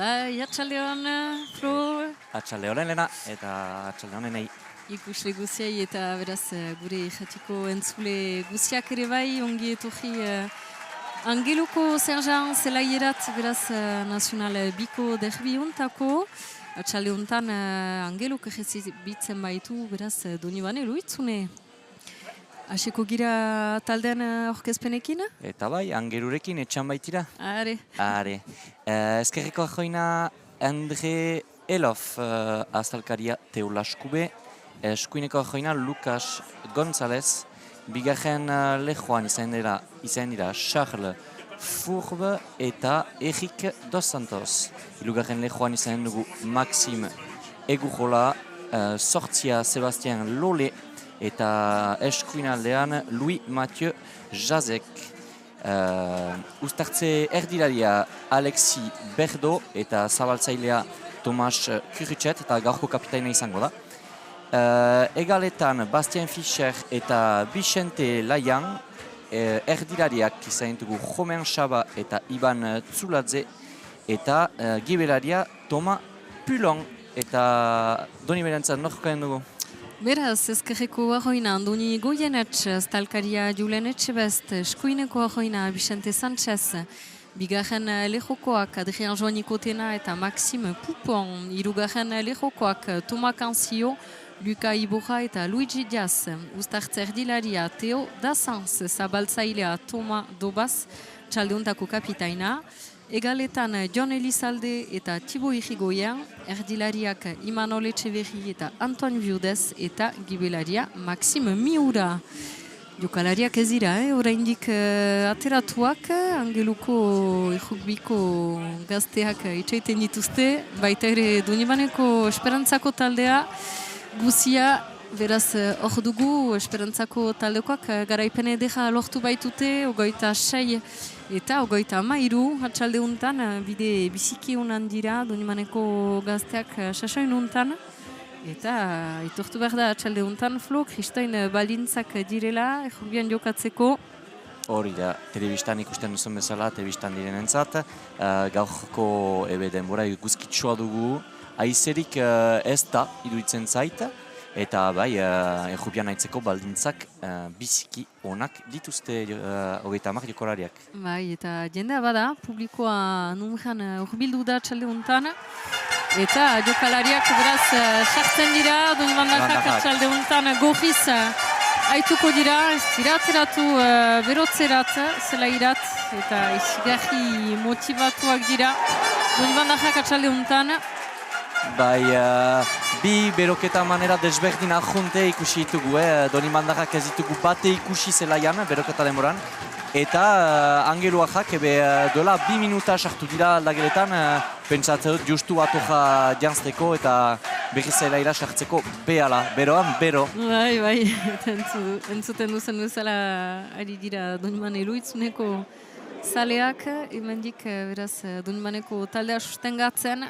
Bai, atxalde hon, Flo. Atxalde honen lena eta atxalde honenei. Ikusle guziai eta beraz gure jatiko entzule guziak ere bai, ongi etorri Angeluko Zerjan zelaierat beraz nazional biko derbi untako. Atxalde hontan Angeluk egizibitzen baitu beraz Donibane Luitzune. Hasiko gira taldean orkezpenekin? Eta bai, Angelurekin etxan baitira. Are. Ezkerreko joina Andre Elof azalkaria Teolaskube. Eskuineko joina Lukas González. Bigarren lejoan izan dira Charles Fourbe eta Eric Dos Santos. Hirugarren lejoan izan dugu Maxime Egujola, sortzia Sebastien Lole eta eskuinaldean Louis Mathieu Jazek. Uztartze erdilaria Alexi Berdo eta zabaltzailea Tomas Kuricet eta gaurko kapitaina izango da. Egaletan Bastien Fischer eta Vicente Layan, erdilariak izan dugu Romain Chaba eta Iban Tzuladze eta gibelaria Toma Pulon eta Doni berentzat norkoen dugu. Beraz, ezkerreko ahoina Andoni Goyenetx, stalkaria Julen Etxebest, eskuineko ahoina Vicente Sanchez, bigarren lejokoak Adrien Joanikotena eta Maxime Poupon, hirugarren lejokoak Toma Cancio, Luka Iborra eta Luigi Diaz, uztartze erdilaria Theo Dassans, zabaltzailea Toma Dobaz, txaldeuntako kapitaina, egaletan John Elizalde eta Thibaut Irigoyen, erdilariak Imanol Etxeverri eta Antoine Viudez eta gibelaria Maxime Miura. Jokalariak ez dira, oraindik ateratuak, Angeluko errugbiko gazteak itxaiten dituzte, baita ere Donibaneko Esperantzako taldea, guzia, beraz, hor dugu, Esperantzako taldekoak garaipen edera lortu baitute, 26 eta 33 atxalde untan, bide biziki unan dira, Donibaneko gazteak sasoin untan, eta itortu behar da atxalde untan, Flo, Kristoin baldintzak direla, errubian jokatzeko. Hori da, telebistan ikusten duzen bezala, telebistan direnentzat, gaurko denbora guzkitsua dugu, aizerik ez da iruditzen zait, eta bai, errubian haitzeko baldintzak biziki onak dituzte 30 jokolariak. Bai, eta jendea bada, publikoa numran urbildu da txalde untan, eta jokalariak beraz sartzen dira, Donibandakak txalde untan gohiz haituko dira, ez dira ateratu berotzerat, zelairat, eta izigarri motivatuak dira, Donibandakak txalde untan. Bai, bi beroketa manera desberdin ahunte ikusi ditugu, Donibandarrak ez ditugu bate ikusi zelaian, beroketa demoran. Eta Angeluak dola 2 minuta sartu dira aldageletan, pentsat justu atoja jantzeko eta berri zelaira sartzeko behala, beroan, bero. Bai, entzuten duzen duzela ari dira Donibane Luitzuneko zaleak, hemendik beraz Donibaneko taldea sustengatzen,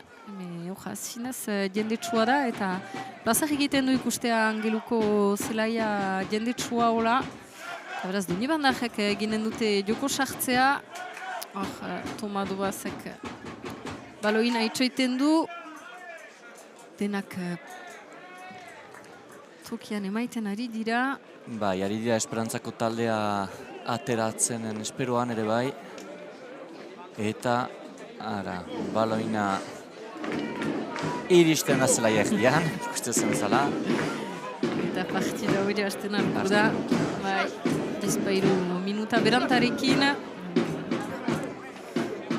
zinez jendetsua da eta plazak egiten du ikustea Angeluko zelaia jendetsua hola. Eta beraz Donibandarrak eginen dute joko sartzea, Toma Dobazek baloina itxoiten du, denak tokian emaiten ari dira. Bai, ari dira Esperantzako taldea ateratzen esperoan ere bai. Eta, baloina iristen da zela erdian, ikusten zela. Eta partida hori hasten alko da, bai, 13 minuta berantarekin.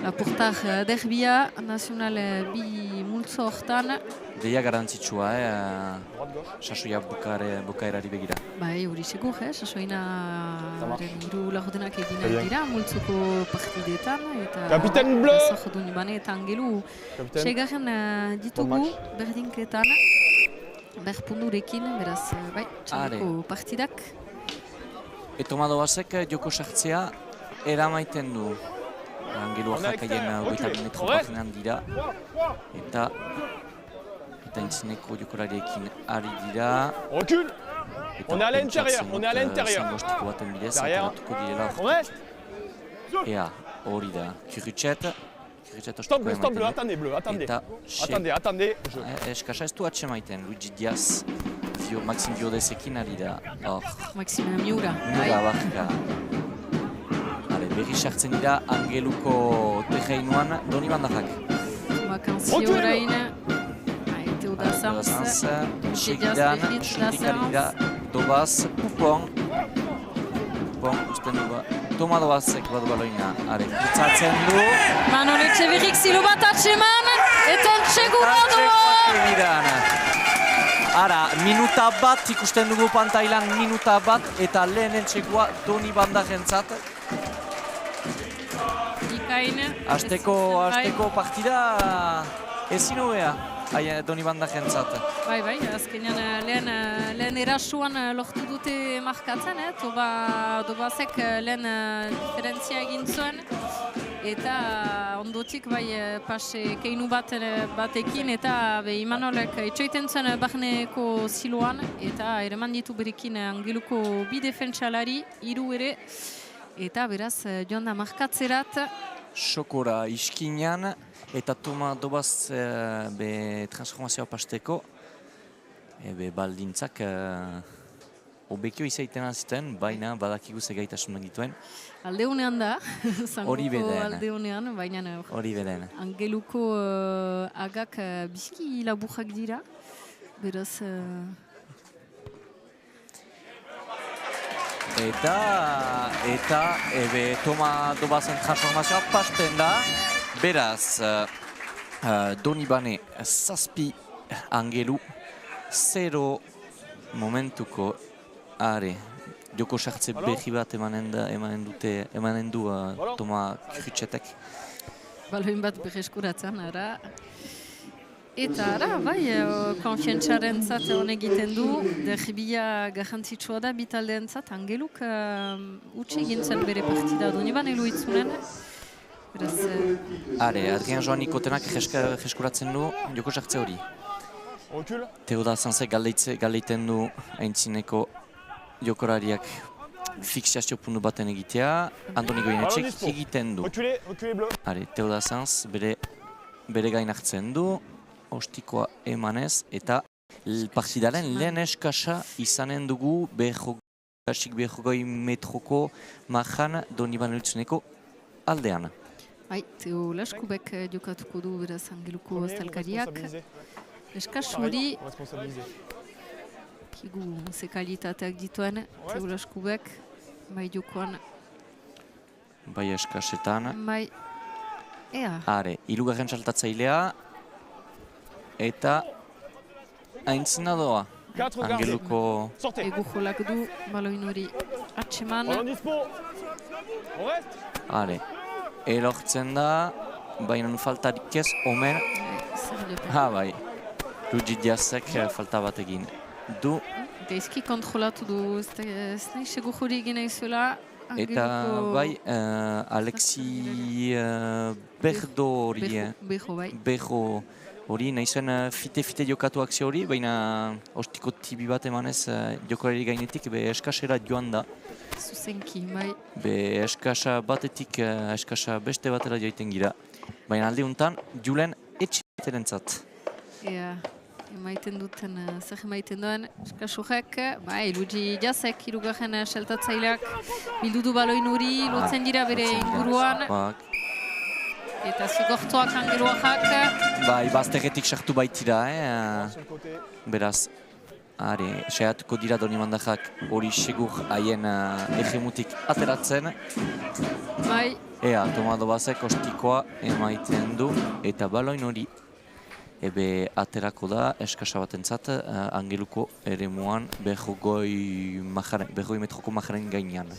Laportar derbia, nazional bi multzo hortan. Deia garantzitsua, sasoia bukaerari begira. Bai, hori segur, sasoinaren hiru lagotenak eginak dira, multzoko partidetan, eta Kapitain Bleu! Zor Donibane eta Angelu segarren ditugu berdinketan, berpundurekin, beraz, bai, txaleko partidak. Toma Dobazek joko sartzea eramaiten du. Angeluak haien 20 metro paginan dira, eta intzineko jokolariekin ari dira. Recule! On est à l'intérieur, on est à l'intérieur. Zangostiko baten bidez, Derrière. ateratuko direla. Ea, hori da, Kuricet, Kiricet Stop ostikoa bleu, emaiten attendez bleu, attendez. Eta Attendez, je... eskasa ez du atsemaiten, Luigi Diaz, Maxim Biodezekin ari da. Hor, Maxime Miura. Miura barka. Berri sartzen dira Angeluko tejeinuan Doni Bandarrak. Vakanzio orain. Teoda Sanz. Segidan, xutikari dira Dobaz, Upon. Upon, usten dugu. Toma Dobazek badu baloina. Kutsatzen du. Manuel Etxeberrik zilu bat atseman. Eta segura doa. Ara, minuta bat ikusten dugu pantailan, minuta bat. Eta lehen entxekoa Doni Bandarrentzat. Azteko partida ezin hobea, Doni Bandarrentzat. Bai, azkenean lehen erasuan lortu dute markatzen, Dobazek lehen diferentzia egin zuen, eta ondotik pase keinu batekin, eta Imanolek itxoiten zuen barneko ziloan, eta ereman ditu berekin Angeluko bi defentsalari, 3 ere, eta beraz joan da markatzerat. Sokora iskinean eta Toma Dobaz transformazioa pasteko baldintzak obekio izaiten aziten, baina badakigu zegaitasunak dituen. Aldeunean da, hori beden. Aldeunean, baina hori beden. Angeluko agak bizki laburrak dira, beraz... Eta Toma Dobazen transformazioa pasten da. Beraz, Donibane 7 Angelu 0 momentuko joko sartze berri bat emanen du Toma Kiriczetek. Baloin bat berreskuratzen, ara. Eta konfiantzaren zat hon egiten du, derbia garrantzitsua da bitaldeen zat, Angeluk utxe egin zen bere partida Donibane luitzunen. Adrian Joanik Otenak jeskuratzen du joko sartze hori. Teoda Sanzek galeiten du aintzineko jokorariak fixiazio puntu baten egitea, Andoni Goyenetxek egiten du. Teoda Sanz bere gain hartzen du, ostikoa emanez, eta partidaren lehen eskasa izanen dugu kasik 100 metroko mahan Donibane luitzuneko aldean. Teo Laskubek jokatuko du beraz Angeluko aztalkariak. Eskas hori, kigu zekalitateak dituen, Teo Laskubek, bai jokoan. Bai eskasetan. Bai, hirugarren saltatzailea, eta aintzina doa. Angeluko... Ego jolak du, baloin hori atseman. Erortzen da, baina faltarik ez, omen... Bai, Luigi Diazek falta bat egin du. Deizki kontrolatu du, ez nahi segur hori egin aizuela. Eta bai, Alexi Berdo hori. Berdo hori, nahi zuen fite jokatu akzio hori, baina ostiko tibi bat emanez jokorari gainetik eskasera joan da. Zuzenki, bai. Eskasa batetik eskasa beste batera joiten gira. Baina alde honetan, Julen etxearen zat. Emaiten duten, zer emaiten duen eskasurek, Luigi Diazek, hirugarren seltatzaileak bildu du baloin hori, lotzen dira bere inguruan. Eta zigortuak Angeluak. Bazterretik sartu baitira, beraz. Saiatuko dira Doni Bandarrak hori segur haien egemutik ateratzen. Toma Dobazek ostikoa emaiten du eta baloin hori aterako da eskasa batentzat Angeluko eremuan 100 metroko majaren gainean.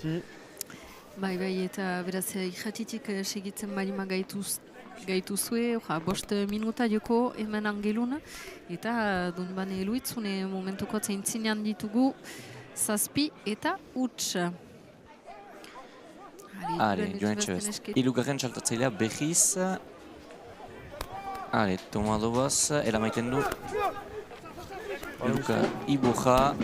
Eta beraz irratitik segitzen balima gaituzue, 5 minuta joko hemen Angelun, eta Donibane luitzune momentuko zeintzinean ditugu 7 eta huts. Joan Txebest. Hirugarren saltatzailea behiz. Toma Dobaz, eramaiten du. Luka Iboja.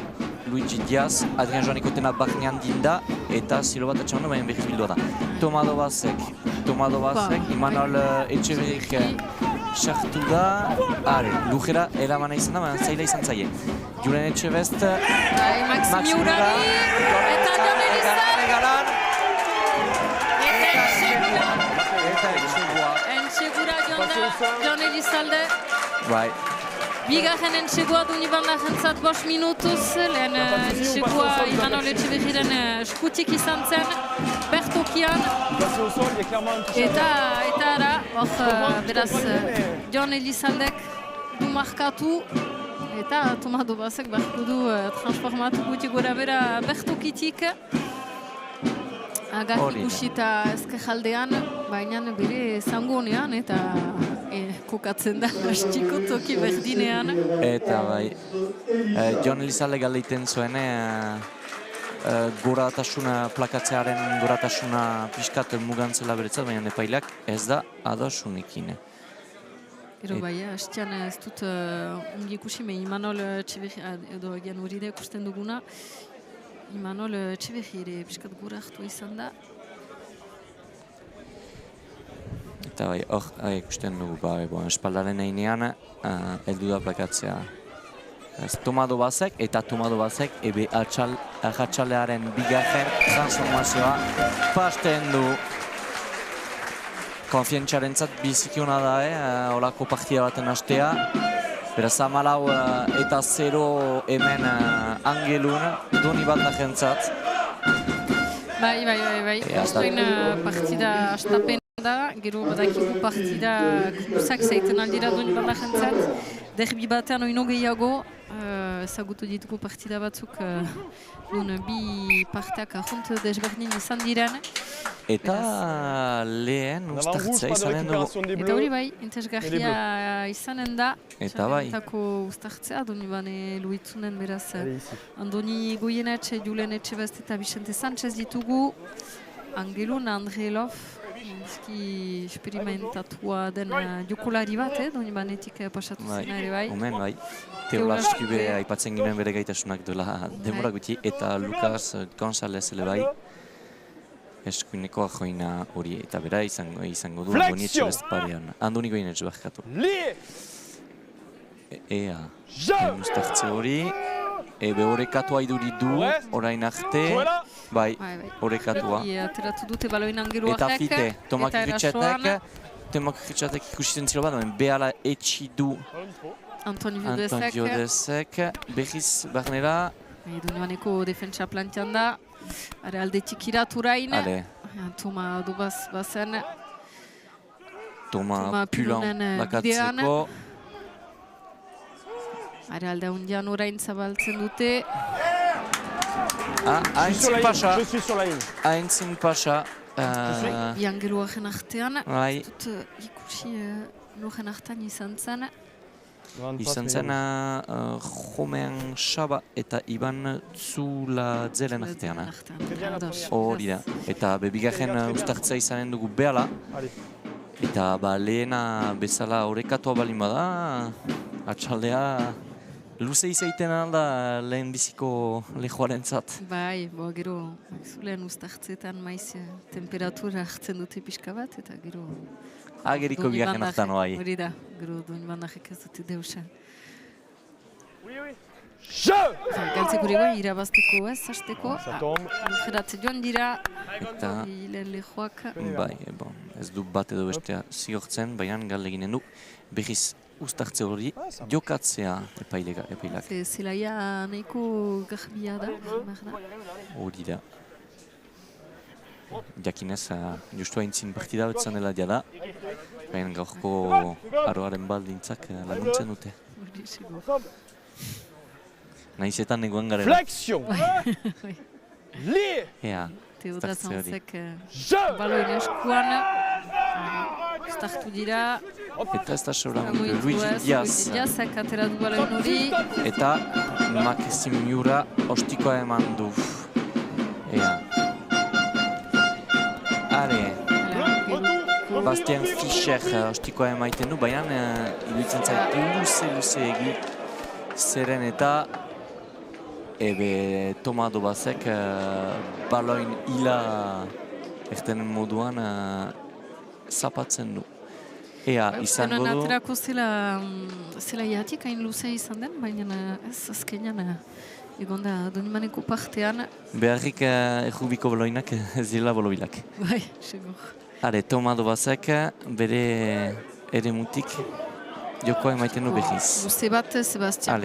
Luigi Diaz, Adrian Joanikotena barnean dinda, eta zilo bat atxamanu, baina berriz bildua da. Tomado Basek, Imanol Etxeberrik sartu da, lujera eramana izan da, baina zaila izan zaie. Julen Etxebest, Maximi Urari, eta Jon Elizalde. Entsegura Jon Elizalde. Bai. Bigarren entsegua du Nibanda jentzat 5 minutuz, lehen entsegua Imanol Etxeberriren eskutik izan zen, bertokian. Eta ara, beraz, Jon Elizaldek du markatu, eta Tomado Basek beharko du transformatu guti gora bera bertokitik. Agarri ikusi ezkerraldean, baina bere zangonean eta kokatzen da hastiko toki berdinean. Eta bai, Jon Elizalde galdeiten zuen goratasuna, plakatzearen goratasuna pixkat mugantzela beretzat, baina epailak ez da adasunekin. Gero bai, hastean ez dut ongi ikusi, Imanol Etxeberri, edo egian hori da ikusten duguna, Imanol Etxeberri ere pixkat gora hartu izan da. Eta bai, hor ikusten dugu, espaldaren einean, heldu da plakatzea. Tomado Basek, eta Tomado Basek ebe atxalearen bigarren transformazioa pasten du. Konfientzaren zat biziki hona da, holako partida baten hastea. Beraz, 14-0 hemen Angelun, doni bat nahentzat. Bai. Ostoin partida astapen da, gero badakigu partida kurzak zaiten aldira doni bat nahentzat. Derbi batean oino gehiago, ezagutu ditugu partida batzuk bi parteak ahont desberdin izan diren. Eta lehen ustartzea izanen dugu. Eta hori bai, interesgarria izanen da. Eta bai. Etako ustartzea, doni bane luitzunen beraz. Andoni Goyenetxe, Julen Etxebest eta Vicente Sanchez ditugu. Angelun, Andre Lof. Bizki esperimentatua den jokolari bat, doni banetik pasatu zena ere bai. Omen bai. Teolasku be aipatzen ginen bere gaitasunak duela demora guti, eta Lucas González ere bai. Eskuineko joina hori, eta bera izango du Andoni Etxebest parean. Andoni Goyenetxe barkatu. Ea, ustartze hori. Ebe horrekatua iduri du, orain arte. Bai, horrekatua. Ateratu dute baloin angeluarek. Eta fite, Tomak Ritxatek ikusten zilo bat, behala etxi du Antoni Biodezek. Berriz barnera. Dunibaneko defentsa plantean da. Are aldetik iraturain. Toma Dubaz bazen. Toma Pulan lakatzeko. Are alde hundian orain zabaltzen dute. Aintzin Pasha. Aintzin Pasha. Iangeluaren artean. Bai. Ikusi loren artean izan zen. Izan zen Jomean Saba eta Iban Zulatzelen artean. Hori da. Eta bebigarren ustartzea izanen dugu behala. Eta lehena bezala horrekatua balin bada, atxaldea luze izaiten alda lehen biziko lehoaren zat. Bai, gero zulean ustartzeetan maiz temperatura hartzen dute pixka bat, eta gero... Ageriko bigarren hartan oai. Hori da, gero doni bandarek ez dute deusen. Galtzeko ere bai, irabazteko ez, hasteko. Geratze joan dira, lehen lehoak. Bai, ez du bat edo bestea zigortzen, baina galde ginen du. Berriz ustartze hori jokatzea epailak. Zelaia nahiko garbia da, hori da. Jakinez, justu haintzin partida betzen dela da, baina gaurko aroaren baldintzak laguntzen dute. Nahizetan negoen garela. Flexion! Ea, Teodra Zantzek baloin eskuan. Startu dira. Eta ez da soran Luigi Diaz. Diazak atera du baloin hori. Eta Maxim Miura ostikoa eman du. Ea. Are. Bastien Fischer ostikoa emaiten du, baina iruditzen zait luze egi. Zeren eta ebe Toma Dobazek baloin hila ertenen moduan zapatzen du. Ea, izango du... Aterako zela jatik hain luzea izan den, baina ez azkenean egon da Donimaneko partean. Beharrik errubiko baloinak ez dira bolobilak. Bai, segur. Hale, Toma Dobazek bere eremutik jokoa emaiten du behiz. Luze bat, Sebastian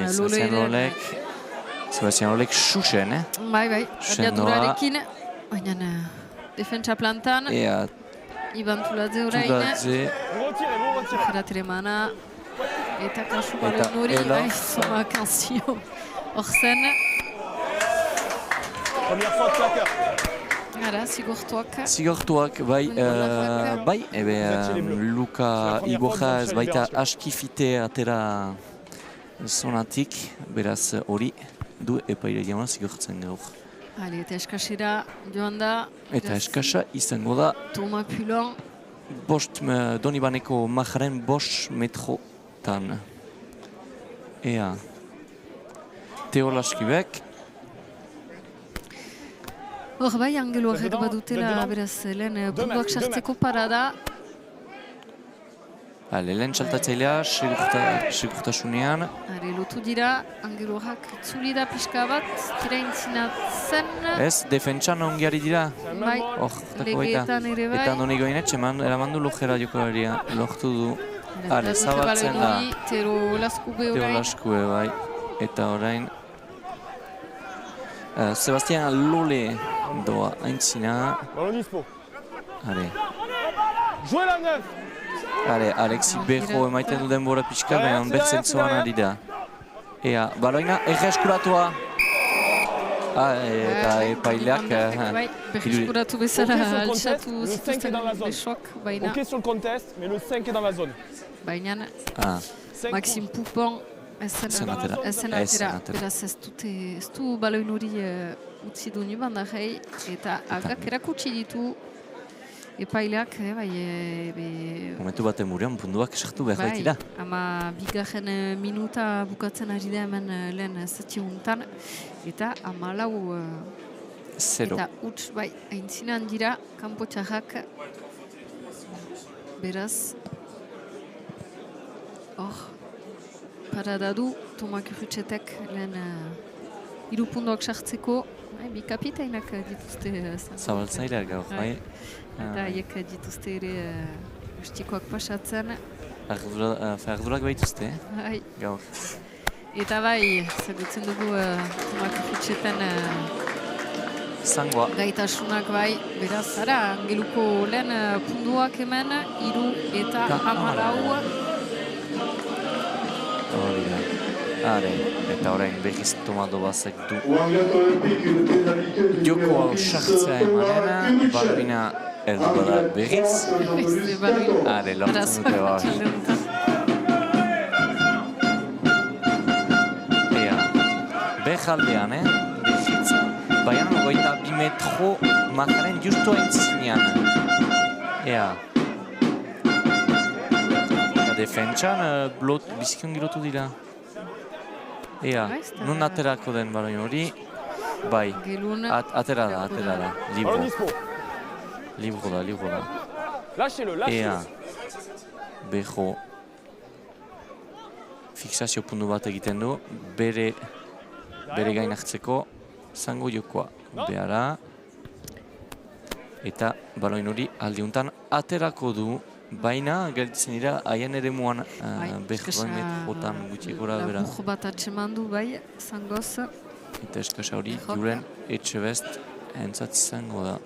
Sebastian Lolek xuxen, Bai, abiadurarekin, baina defentsa plantan. Ea, Iban Tuladze orain. Tuladze. Jeratremana. Eta kasu baloin hori, bai, zoma kanzio. Horzen. Première fois de claqueur. Ara, Zigortuak, bai, Luka Iborja ez baita askifite atera zonatik, beraz hori du epaile diamana zigortzen gaur. Eta eskasera joan da. Eta eskasa izango da. Toma Pulon. Donibaneko majaren 5 metrotan. Ea. Teo Laskibek. Hor bai, angeluarrek badutela, beraz, lehen puntuak sartzeko parada. Lehen txaltatzailea, segurtasunean. Lotu dira, angeluarrak itzuli da pixka bat, tira intzinatzen. Ez, defentsan ongiari dira. Bai, legeetan ere bai. Eta Andoni Goinetxe eramandu lojera jokoaria, lortu du. Zabatzen da. Teo Laskube orain. Teo Laskube, bai. Eta orain... Sebastian Lole doa aintzina. Ballon dispo. Jouer la neuf. Alexi Berro emaiten du denbora pixka, baina bertzentzoan ari da. Ea, baloina erreskuratua. Eta epaileak... Berreskuratu bezala altxatu zituzten besoak, baina... Ok sur le contest, mais le 5 est dans la zone. Baina... Maxime Poupon... Ezen atera, beraz ez du baloin hori utzi du nibandarrei, eta agak erakutsi ditu epaileak, momentu baten murean punduak esartu behar baitira. Ama bigarren minuta bukatzen ari da hemen lehen zatiuntan, eta 14 eta huts, aintzinan dira, kanpo txarrak, beraz, hor, parada du, Toma Kurutxetek lehen 3 puntuak sartzeko, bi kapitainak dituzte. Zabaltzaileak gaur, bai. Eta haiek dituzte ere ustikoak pasatzen. Ardurak baituzte, gaur. Eta bai, zagutzen dugu Toma Kurutxeten zangoa. Gaitasunak bai, beraz, angeluko lehen puntuak hemen, 3 eta 14. Eta orain behiz Toma Dobazek du joko hau sartzea emanen, baloina erdu da behiz. Lortzen dute bai. Ea, behaldean, behitz. Baina goita 2 metro majaren justu aintzinean. Ea. Defentsan bizkion girotu dira. Ea, nun aterako den baloin hori? Bai, atera da, libro da. Ea, Bejo fixazio puntu bat egiten du, bere gain hartzeko zango jokoa. Behara, eta baloin hori aldiuntan aterako du, baina gelditzen dira haien ere muan Bejoen metrotan gutxi gora bera. Labur bat atseman du bai, zangoz. Eta eskasa hori Julen Etxebest entzat izango da.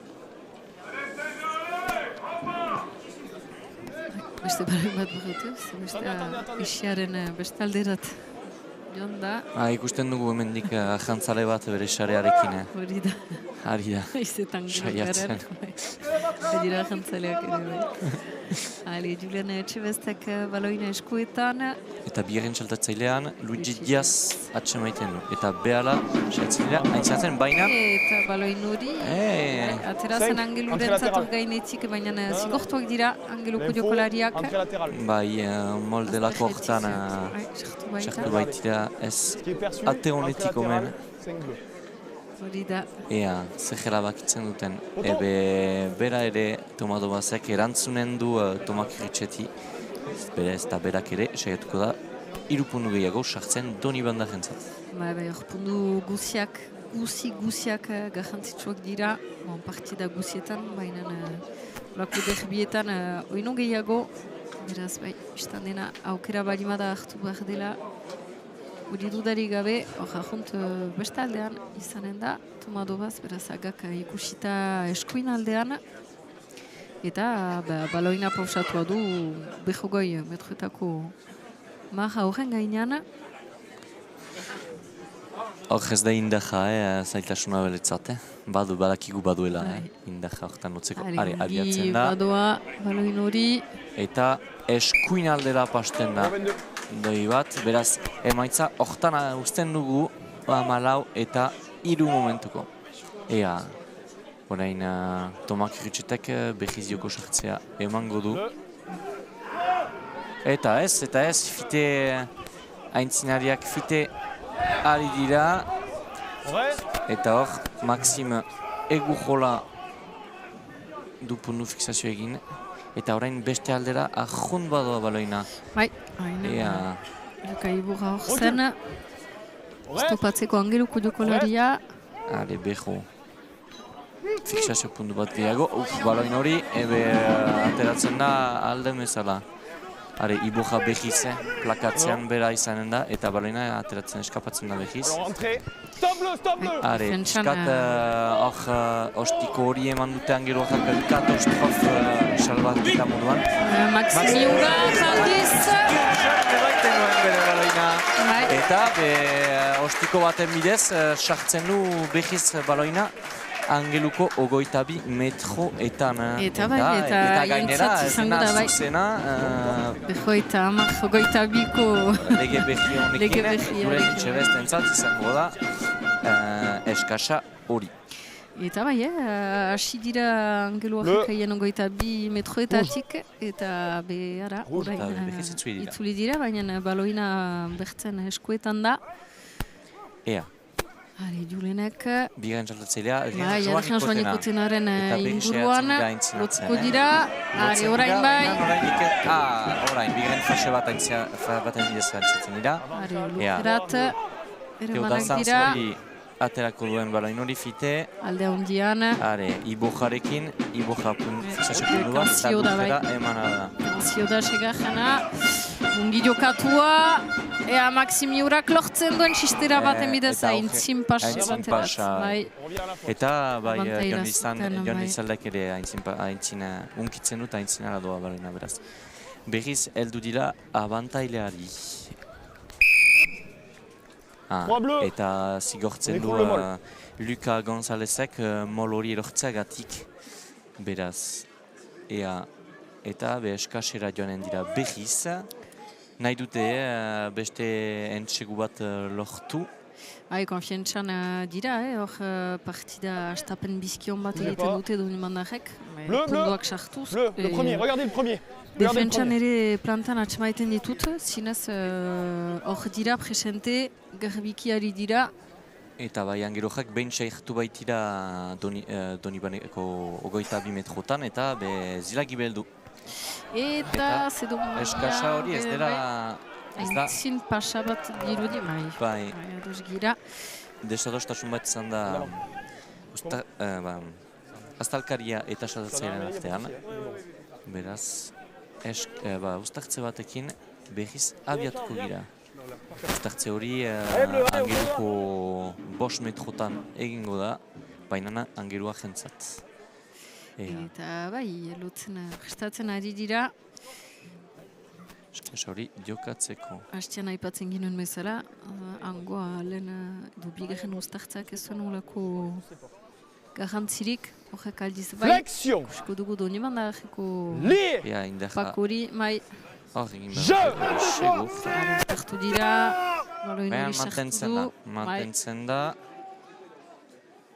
Beste baloin bat burrutuz, beste isiaren beste alderat. Joan da. Ikusten dugu hemendik ajantzale bat bere sarearekin. Hori da. Ari da, saiatzen. Dira ajantzaleak ere bai. Julen Etxebestek baloina eskuetan. Eta bigarren txaltatzailean Luigi Diaz atsemaiten du. Eta behala aintzatzen baina... Eta baloin hori. Aterazen angelurentzat gainetik, baina zigortuak dira angeluko jokolariak. Bai, moldelako hortan sartu baitira ez ate honetik omen. hori da. Ea, zehela bakitzen duten. Bera ere Tomadovazek erantzunen du Tomak Ritxeti. Ez da berak ere, saiatuko da, 3 puntu gehiago sartzen Doni Banda jentzat. Bai, hor puntu guziak garrantzitsuak dira. Partida guzietan, baina lako derbietan oino gehiago. Beraz, bai, biztan dena aukera balimada hartu behar dela. Hori dudari gabe, hor ahunt beste aldean izanen da, Tomadovaz, beraz agak ikusita eskuin aldean. Eta baloina pausatua du behogoi metroetako marra horren gainean. Hor ez da indaja, zailtasuna beletzat, badakigu baduela, indaja horretan notzeko. Are, abiatzen da. Badoa, baloin hori. Eta eskuin aldera pasten da. Doi bat, beraz, emaitza horretan usten dugu 14 eta 3 momentuko. Ea, orain Tomak Ritxetek behizioko sartzea emango du. Eta ez, fite aintzinariak fite ari dira. Eta hor, Maxime Egujola du puntu fixazio egin. Eta orain beste aldera ahont badoa baloina. Bai, hain. Luka Iburra hor zen. Stopatzeko angeluko jokolaria. Ale, beho. Fixazio puntu bat gehiago. Baloin hori, ateratzen da alde bezala. Are, Iburra behiz, plakatzean bera izanen da, eta baloina ateratzen eskapatzen da behiz. Are, piskat hor ostiko hori eman dute angeluak katastrof salbatketa moduan. Maxime Ura, jaldiz. Eta ostiko baten bidez sartzen du behiz baloina angeluko 22 metroetan. Eta gainera, ez da zuzena. Beho eta amak 22ko lege behi honekin, gure itxebesten zat izango da eskasa hori. Eta bai, hasi dira angeluak kaien 22 metroetatik, eta behara, orain itzuli dira, baina baloina bertzen eskuetan da. Ea. Are, Julenek... Bigarren txaltatzailea, Jarrian Joanikotenaren inguruan, lotko dira, are, orain bai. Orain, bigarren fase baten bidez altzatzen dira. Are, lukerat, ere manak dira. Aterako duen baloin hori fite. Alde hondian. Are, Ibojarekin, Iboja fixazio puntu bat, eta lukera emana da. Kanzio da segarrana, ungi jokatua. Ea Maxime Urak lortzen duen sistera baten bidez aintzin paserat. Eta bai, Jon Izaldak ere aintzina, unkitzen dut aintzina doa baloina beraz. Berriz, heldu dira abantaileari. Eta zigortzen du Luka Gonzalezek mol hori erortzeagatik. Beraz, eta eskasera joanen dira berriz. Nahi dute beste entsegu bat lortu. Bai, konfientzan dira, hor partida astapen bizkion bat egiten dute duen mandarek. Punduak sartuz. Le premier, regardez le premier. Defentsan ere plantan atxamaiten ditut, zinez hor dira presente, garbikiari dira. Eta bai, angerojak behin sairtu baitira Donibaneko 22 metrotan, eta zilagi beldu. Eta zedo eskasa hori ez dela... Aintzin pasa bat dirudi, bai. Ados gira. Desadostasun bat izan da... Aztalkaria eta saldatzailean artean. Beraz, uztartze batekin behiz abiatuko gira. Uztartze hori angeruko 5 metrotan egingo da, baina angerua jentzat. Eta bai, lotzen prestatzen ari dira. Eskasa hori jokatzeko. Hastean aipatzen ginen bezala, hangoa lehen bigarren uztartzak ez zuen olako garrantzirik. Horrek aldiz bai, kusko dugu doni mandareko pakori, mai. Hor egin behar sego. Uztartu dira, baloin hori sartu du. Mantentzen da.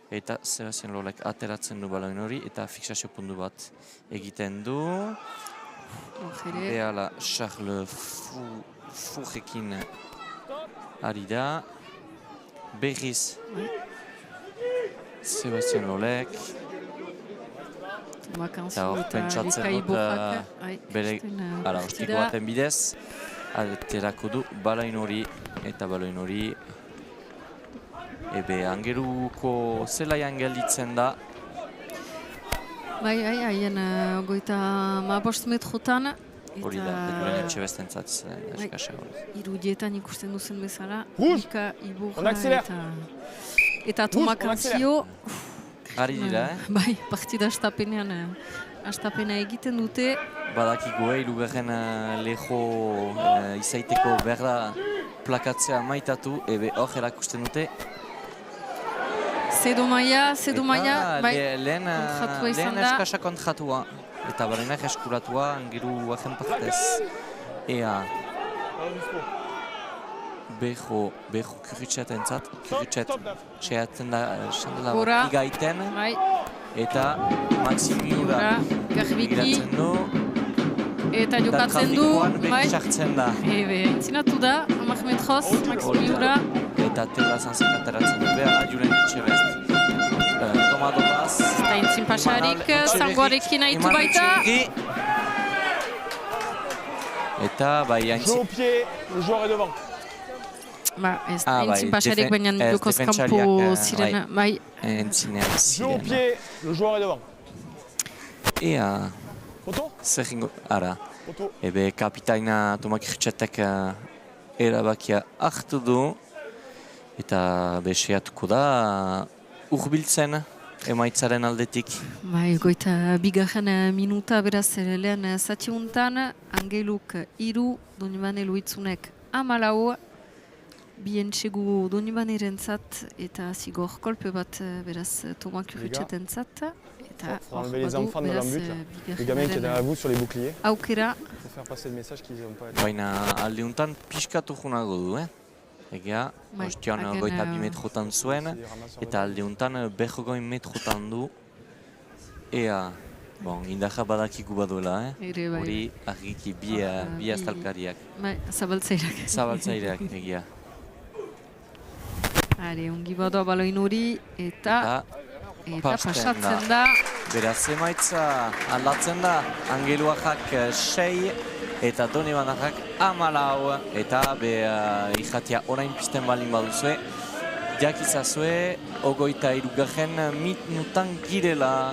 Eta Sebastien Lolek ateratzen du baloin hori eta fixazio puntu bat egiten du. Behala Charles Fourekin ari da. Berriz Sebastian Lolek. Eta hor pentsatzen dut bere ostiko baten bidez. Aterako du balain hori eta balain hori ebe Angeluko zelaian gelditzen da. Bai, haien goita 15 metrotan. Hori da, Bekuren Etxebestentzat eskasa hori. Irudietan ikusten duzen bezala. Rouge! Mika Iburra On accélère! Eta Toma Kantzio. Ari dira, Bai, partida astapena egiten dute. Badakigu, hirugarren leho izaiteko behar da plakatzea maitatu, ebe hor erakusten dute. Zedo Maia, bai, lehen eskasa kontratua. Eta barenak eskuratua Angelu agen partez. Ea Bejo Kurritxet entzat. Kurritxet sehatzen da Gora, gaiten. bai, Eta Maximiura Garbiki, du. eta jokatzen du, bai, sartzen da. ebe, entzinatu da, 10 metroz, Maximiura. Eta teula zanzik ateratzen du behar, Julen Etxebest. Toma Dobaz. Eta entzin pasarik, zangoarekin haitu baita. Eta bai Jeu au pied, le joueur est devant. Ba, ez da entzin pasarik, baina jokoz kampo ziren, bai. Entzinean Jeu au ziren. pied, le joueur est devant. Ea, Photo? zer ingo, ara. Photo. Ebe kapitaina Toma Kirtxetek erabakia hartu du. Eta beseatuko da urbiltzen emaitzaren aldetik. Bai, goita bigarren minuta beraz lehen zatiuntan, Angeluk 3, Donibane Luitzunek 14, bien txegu Donibanerentzat eta zigor kolpe bat beraz Toma Kurritxetentzat. Eta Faut enlever les enfants de l'embut là. Les gamins qui étaient à vous sur les boucliers. Aukera, Faut faire passer le message qu'ils n'ont pas. Baina aldeuntan pixkatu junago du, Egia, Bai, ostion hagen, goita 2 metrotan zuen, eta aldeuntan 20 metrotan du. Ea, indarra badakigu baduela, ere bai. Hori argiki bi astalkariak, Bai, zabaltzairak. zabaltzaileak egia. Are, ongi badoa baloin hori eta pasatzen da. Beraz emaitza aldatzen da, Angeluajak 6 eta Donibanajak 14, eta ijatia orain pizten balin baduzue. Jakizazue, 23 minutan girela.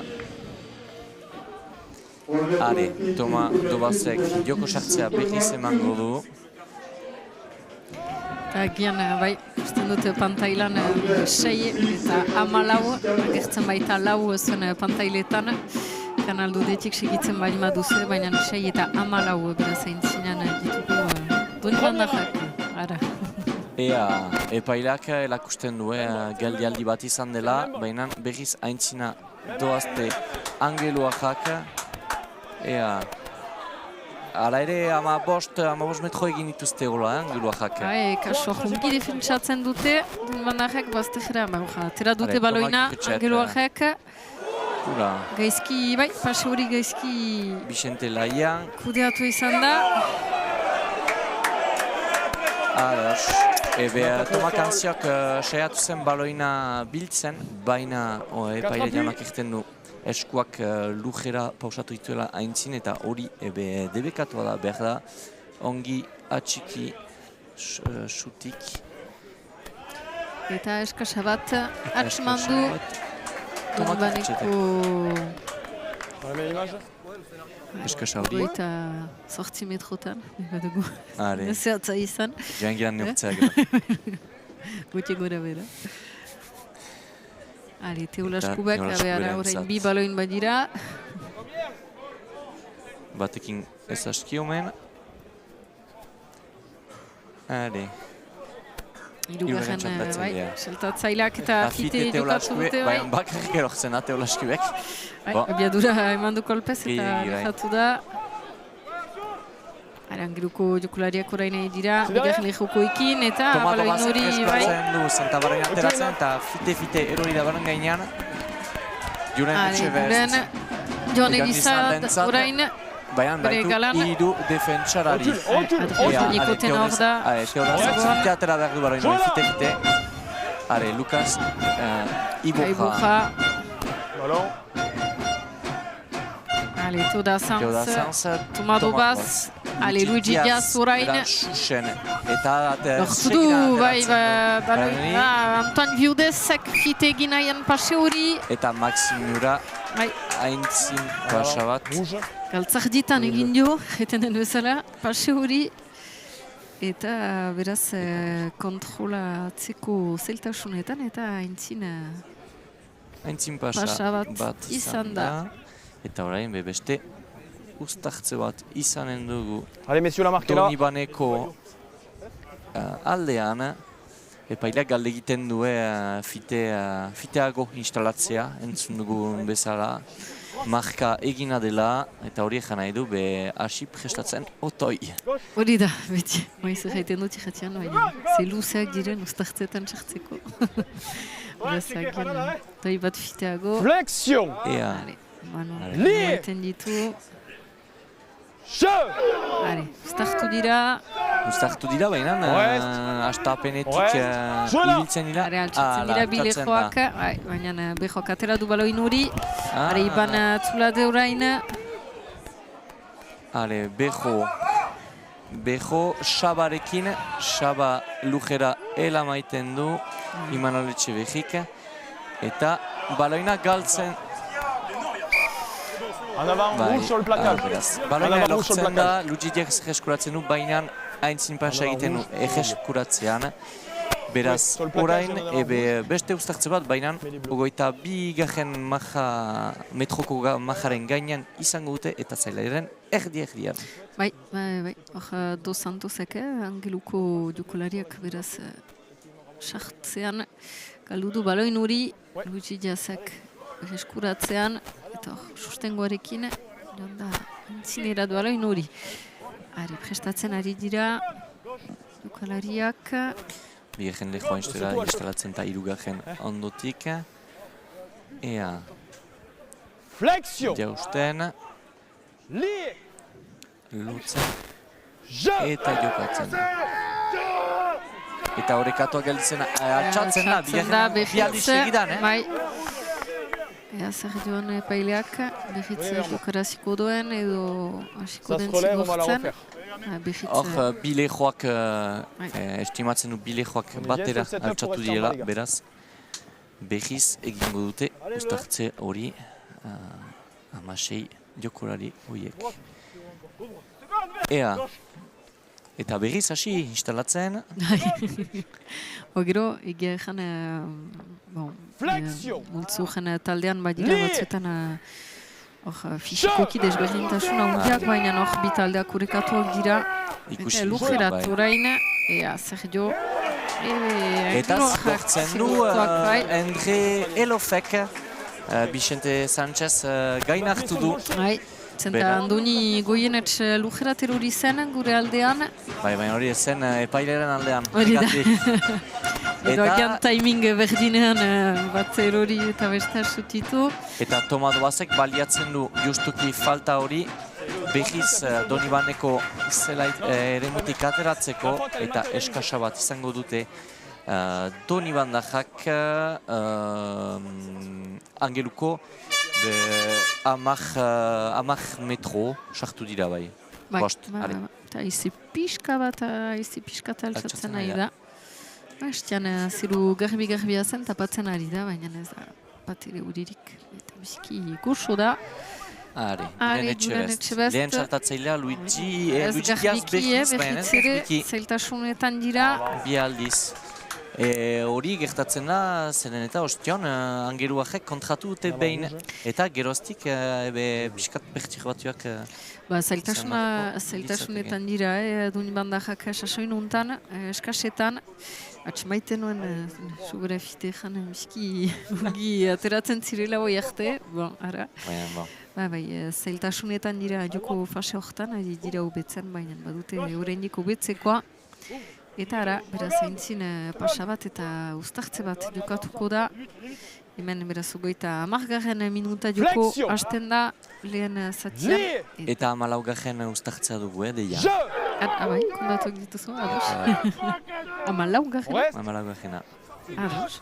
Are, Toma Dobazek joko sartzea behiz emango du. Eta gian, bai, usten dute pantailan 6 eta 14, agertzen baita 4 zuen pantailetan. Kanal dudetik segitzen bali maduze, baina 6 eta 14 beraz aintzinean ditugu Donibanajak, ara. Ea, epailak elakusten du, geldialdi bat izan dela, baina berriz aintzina doazte Angeluajak. Ea, hala ere, 15 metro egin dituzte gola, Angeluajak. Bai, kaso jungi defentsatzen dute, Donibanajak baztejera, atera dute baloina Angeluajak. Ura, Gaizki, bai, pase hori gaizki Vicente Laia. kudeatu izan da. Ados, Toma Kantziok saiatu zen baloina biltzen, baina epaile jaunak egiten du eskuak lujera pausatu dituela aintzin, eta hori debekatua da, behar da, ongi atxiki xutik. Eta eskasa bat atxeman du Donibaneko On la met l'image? Eskasa hori. goita 8 metrotan, badugu. Are, Zehatza izan, joan neurtzea gero. gote gora bera. Are, Teolaskubek, Teola behar Eskuberentzat. orain bi baloin badira. Batekin ez aski omen. Are, Hirugarren, txantatzailea. bai, saltatzaileak eta fite jokatu Teolaskube, dute, bai. baina bakarrik erortzen da Teolaskubek. Bai, Bo. abiadura eman du kolpez eta Bai. lehatu da. Angeluko jokulariak orain nahi dira, bigarren lehokoekin eta Toma baloin Dobazek hori, bai. eskuratzen du, zentabarren ateratzen, eta fite erori da baren gainean. Julen Etxebest. Joan Egizat Egizadentzat. orain, Baina bere baitu galan. 3 defentsarari. Recule, recule, Adrian Nikoten hor da. Teodazek fite atera behar du baloin hori, fite. Are, Lucas Iborra. Iborra. Ballon. Allez, Teoda Sanz, Thomas Dobaz. Allez, Luigi Diaz orain. Eta Xuxen. Eta Lortu du, bai, Antoine Viudezek fite egin nahian pase hori. Eta Maximura haintzin pasa bat. Rouge. Galtzak ditan egin dio, eten den bezala, pase hori. Eta beraz kontrolatzeko zeltasunetan eta Haintzin pasa bat izan da. Eta orain beste uztartze bat izanen dugu Allez, messieurs, la marque est là. Donibaneko aldean. Epaileak galde egiten du fiteago instalatzea, entzun dugun bezala. Marka egina dela, eta hori egin nahi du, hasi prestatzen otoi. Hori da, beti. Maiz egiten dut ikatian, baina ze luzeak diren uztartzetan sartzeko. Berazak, otoi bat fiteago. Flexion. Ea. Lie. Eten ditu. Jeu. Uztartu dira. Uztartu dira, baina astapenetik ibiltzen dira. Altsatzen dira bilejoak, baina bejoak atera du baloin hori. Iban Zulade orain. Bejo Xabarekin, Xaba lujera elamaiten du Imanol Etxebejik. Eta baloina galtzen. En avant, rouge sur le plaquage. Baloina lortzen da, Lugidiak eskuratzen du, baina haintzin pasa egiten du egeskuratzean. Beraz, orain, beste uztartze bat, baina ogoita bigarren metroko majaren gainean izango dute eta zailaren erdian. Bai, hor Dos Santosek, Angeluko jokolariak beraz sartzean galdu du baloin hori, Lugidiazek egeskuratzean, eta sustengoarekin, da entzinera du baloin hori. Prestatzen ari dira jokalariak. Bigarren lehoa instalatzen eta hirugarren ondotik. Ea. Flexion. Jausten. Lie. Lutzen. Eta jokatzen. Eta horrekatoa gelditzen atxatzen da, bialdiz segidan, Ea zer joan epaileak, behitz jokaraziko duen edo hasiko den zigortzen. Hor, bilejoak, estimatzen du bilejoak batera altxatu direla, beraz. Behiz egingo dute uztartze hori 16 jokolari horiek. Ea, eta berriz hasi instalatzen. Gero, egia ezan, multzu jen taldean badira batzuetan fisikoki desberdintasuna hundiak, baina hor bi taldeak urekatuak dira. Eta lujerat orain, zer jo. Eta zkortzen du Andre Elofek, Vicente Sánchez gain hartu du. Zenta Andoni Goienetz lujerat erori zen gure aldean. Baina hori zen epaileren aldean. Hori da. Edo agian timing berdinean bat erori eta beste zutitu. Eta Toma Dobazek baliatzen du justuki falta hori behiz Donibaneko eremutik ateratzeko eta eskasa bat izango dute Donibandajak Angeluko 10 metro sartu dira bai. Eta izi pixka bat, izi pixka altzatzen nahi da. Estian ziru garbi-garbia zen tapatzen ari da, baina ez da bat ere uririk. Eta biziki goxo da. Guren Etxebest. Lehen saltatzailea Luigi Diaz behiz, baina ez zailtasunetan dira. Bi aldiz. Hori gertatzen da, zeren eta ostion, Angeluajek kontratu dute behin. Eta geroztik, biskat bertxik batuak... Zailtasunetan dira, Donibandajak sasoin untan, eskasetan. Atxemaiten nuen, sugura fite jan, miski ateratzen zirela hoi arte. Zailtasunetan dira joko fase horretan, dira hobetzen, baina badute horrendik hobetzekoa. Eta beraz haintzin pasa bat eta uztartze bat jokatuko da. Hemen beraz ugoita 10. minuta joko hasten da lehen zatian. Eta 14. uztartzea dugu, deia. Bai, kondatuak dituzu, ados. 14. 14. Ados.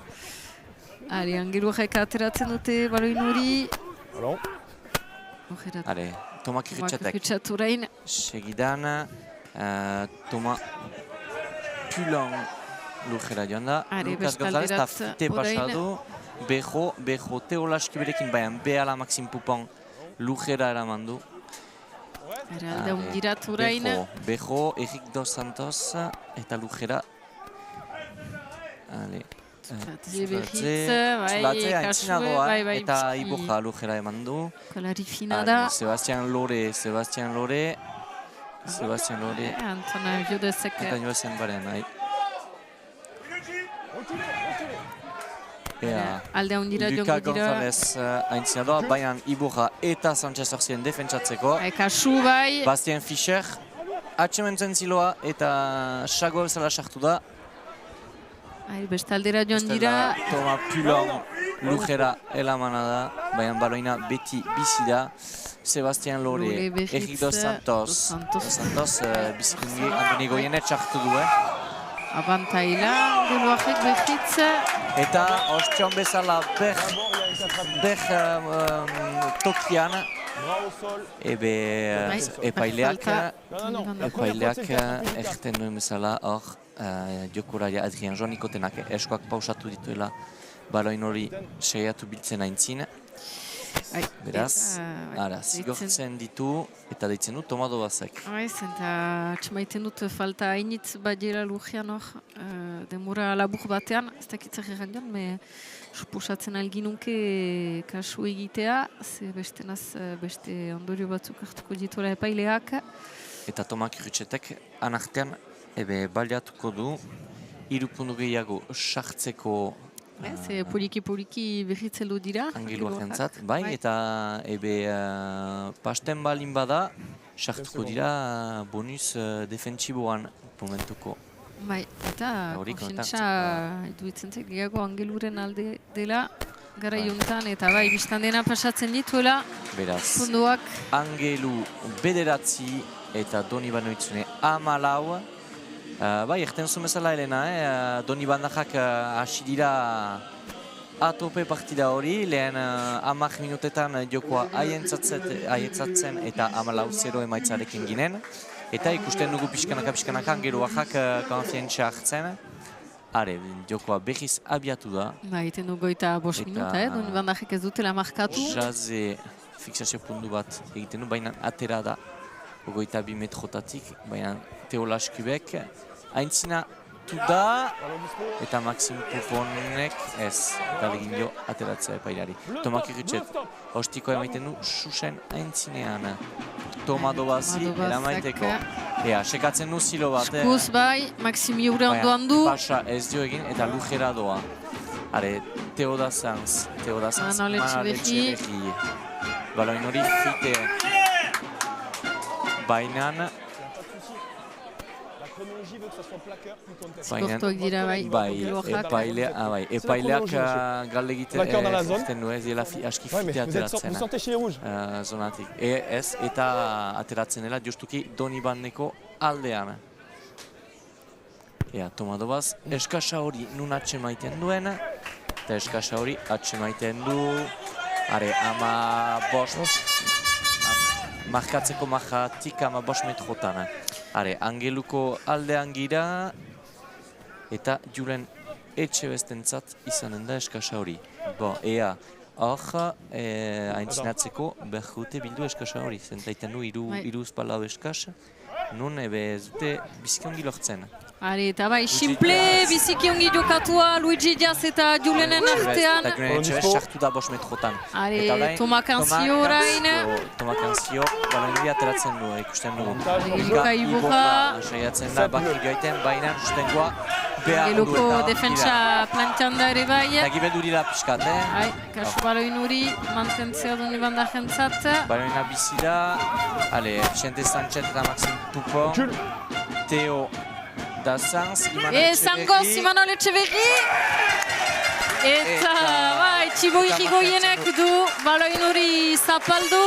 Ari, Angeluak ateratzen dute baloin hori. Ballon. Are, Toma Kirritxatek. Kirritxaturain. Segidan, Toma Pulon lujera joan da. Are, Lucas González eta bestalderat fite orain. pasadu. Bejo, Teola Eskiberekin baina behala Maxim Pupon lujera eraman du. Alde hundirat orain. Bejo, Eric Dos Santos eta lujera. Zulatze, Zulatze, aintzina doa, bai, eta Iboja lujera eman du. Kolari fina da. Sebastian Lore. Antona Jodezek. Eta joazen baren, nahi. Alde hundirat Luka jongo dira. González aintzina doa, baina Iboja eta Sanchez orzien defentsatzeko. Kasu bai. Bastien Fischer, atxementzen ziloa eta Xago bezala sartu da. Bestaldera joan dira. Toma Pulon lujera elamana da, baina baloina beti bizi da. Sebastian Lore, Eric Dos Santos bizikungi Andoni Goyenet sartu du, Abantaila, Angeluak behitz. Eta ostion bezala ber tokian, epaileak erten duen bezala hor jokuraia Adrian Joanikotenak eskoak pausatu dituela baloin hori seiatu biltzen aintzin. Beraz, zigortzen ditu eta deitzen du Toma Dobazek. Eta txemaiten dut falta hainitz badira lujian hor, demora labur batean, ez dakitzak errandion, suposatzen alginunke kasu egitea, ze beste ondorio batzuk hartuko dituela epaileak. Eta Toma Kirritxatek anartean baliatuko du, 3 puntu gehiago sartzeko poliki behitzelu dira. Angeluak entzat, bai, eta pasten balin bada, sartuko dira bonus defentsiboan momentuko. Bai, eta konfientza iduitzen zait gehiago Angeluren alde dela gara juntan, eta bai, biztan dena pasatzen dituela. Beraz, punduak. Angelu 9 eta Doni Banoitzune 14. Bai, erten zumezala Elena, Doni Bandajak hasi dira atope partida hori, lehen 10 minutetan jokoa aietzatzen eta 14-0 emaitzarekin ginen. Eta ikusten dugu pixkanaka Angeluak konfientzia hartzen. Are, jokoa behiz abiatu da. Ba, egiten du goita 5 minuta, Doni Bandajak ez dutela markatu. Jaze fixazio puntu bat egiten du, baina atera da. Goita 2 metrotatik, baina Teola Eskubek aintzina da eta Maxim Puponek ez, eta legin jo ateratzea epailari. Toma Kirritxet, hostiko emaiten du susen aintzinean. Toma Dobazi eramaiteko. Sekatzen du zilo bat. Skuz bai, Maxim Iure ondoan du. Pasa ez dio egin eta lujera doa. Are, Teoda Sanz, Manal Etxeberri. Baloin hori fite. Bainan, Skortuak dira bai, epaileak galde egiten du ez dela aski fite ateratzen. Zonatik. Ez eta ateratzen dela justuki Doni Bandeko aldean. Toma Dobaz, eskasa hori nun atxemaiten duen, eta eskasa hori atxemaiten du, markatzeko majatik 5 metrotan. Angeluko aldean gira eta Julen Etxebestentzat izanen da eskasa hori. Hor, aintzinatzeko behute bildu eskasa hori. Zentaiten du 3 palau eskasa, nun ez dute bizikiongi lortzen. Eta bai, simple bizikiongi jokatua Luigi Diaz eta Julenen artean. Eta Julen Etxebest sartu da 5 metrotan. Toma Kanzio orain. Toma Kanzio, baloin ateratzen du, ikusten dugu. Luka Iboja. Saiatzen da, baki gaiten, baina sustengoa behar du eta... Angeluko defentsa plantean da ere bai. Eta gibedurira pixkat, Kasu baloin hori mantentzea Doni Bandajentzat. Baloina bizi da, Vicente Sanchez eta Maxim Pupon, Teo da Sanz, Imanol Etxeberri. Eta, Txibo Irigoienek du baloin hori zapaldu.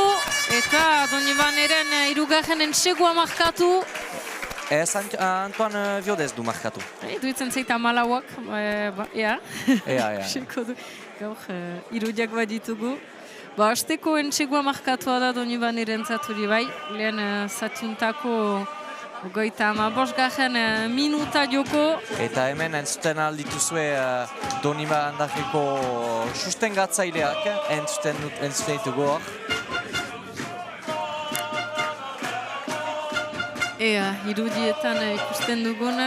Eta Doni Baneren 3. entsegua markatu. Ez Antoine Viodez du markatu. Duitzen zeita malauak, ea. Ea. Seko du, gaur irudiak bat ditugu. Azteko entxegoa markatua da Donibane erentzaturi bai, lehen zatiuntako goita bosgarren minuta joko. Eta hemen entzuten aldituzue Donibandako sustengatzaileak entzuten ditugu hor. Ea, irudietan ikusten dugun,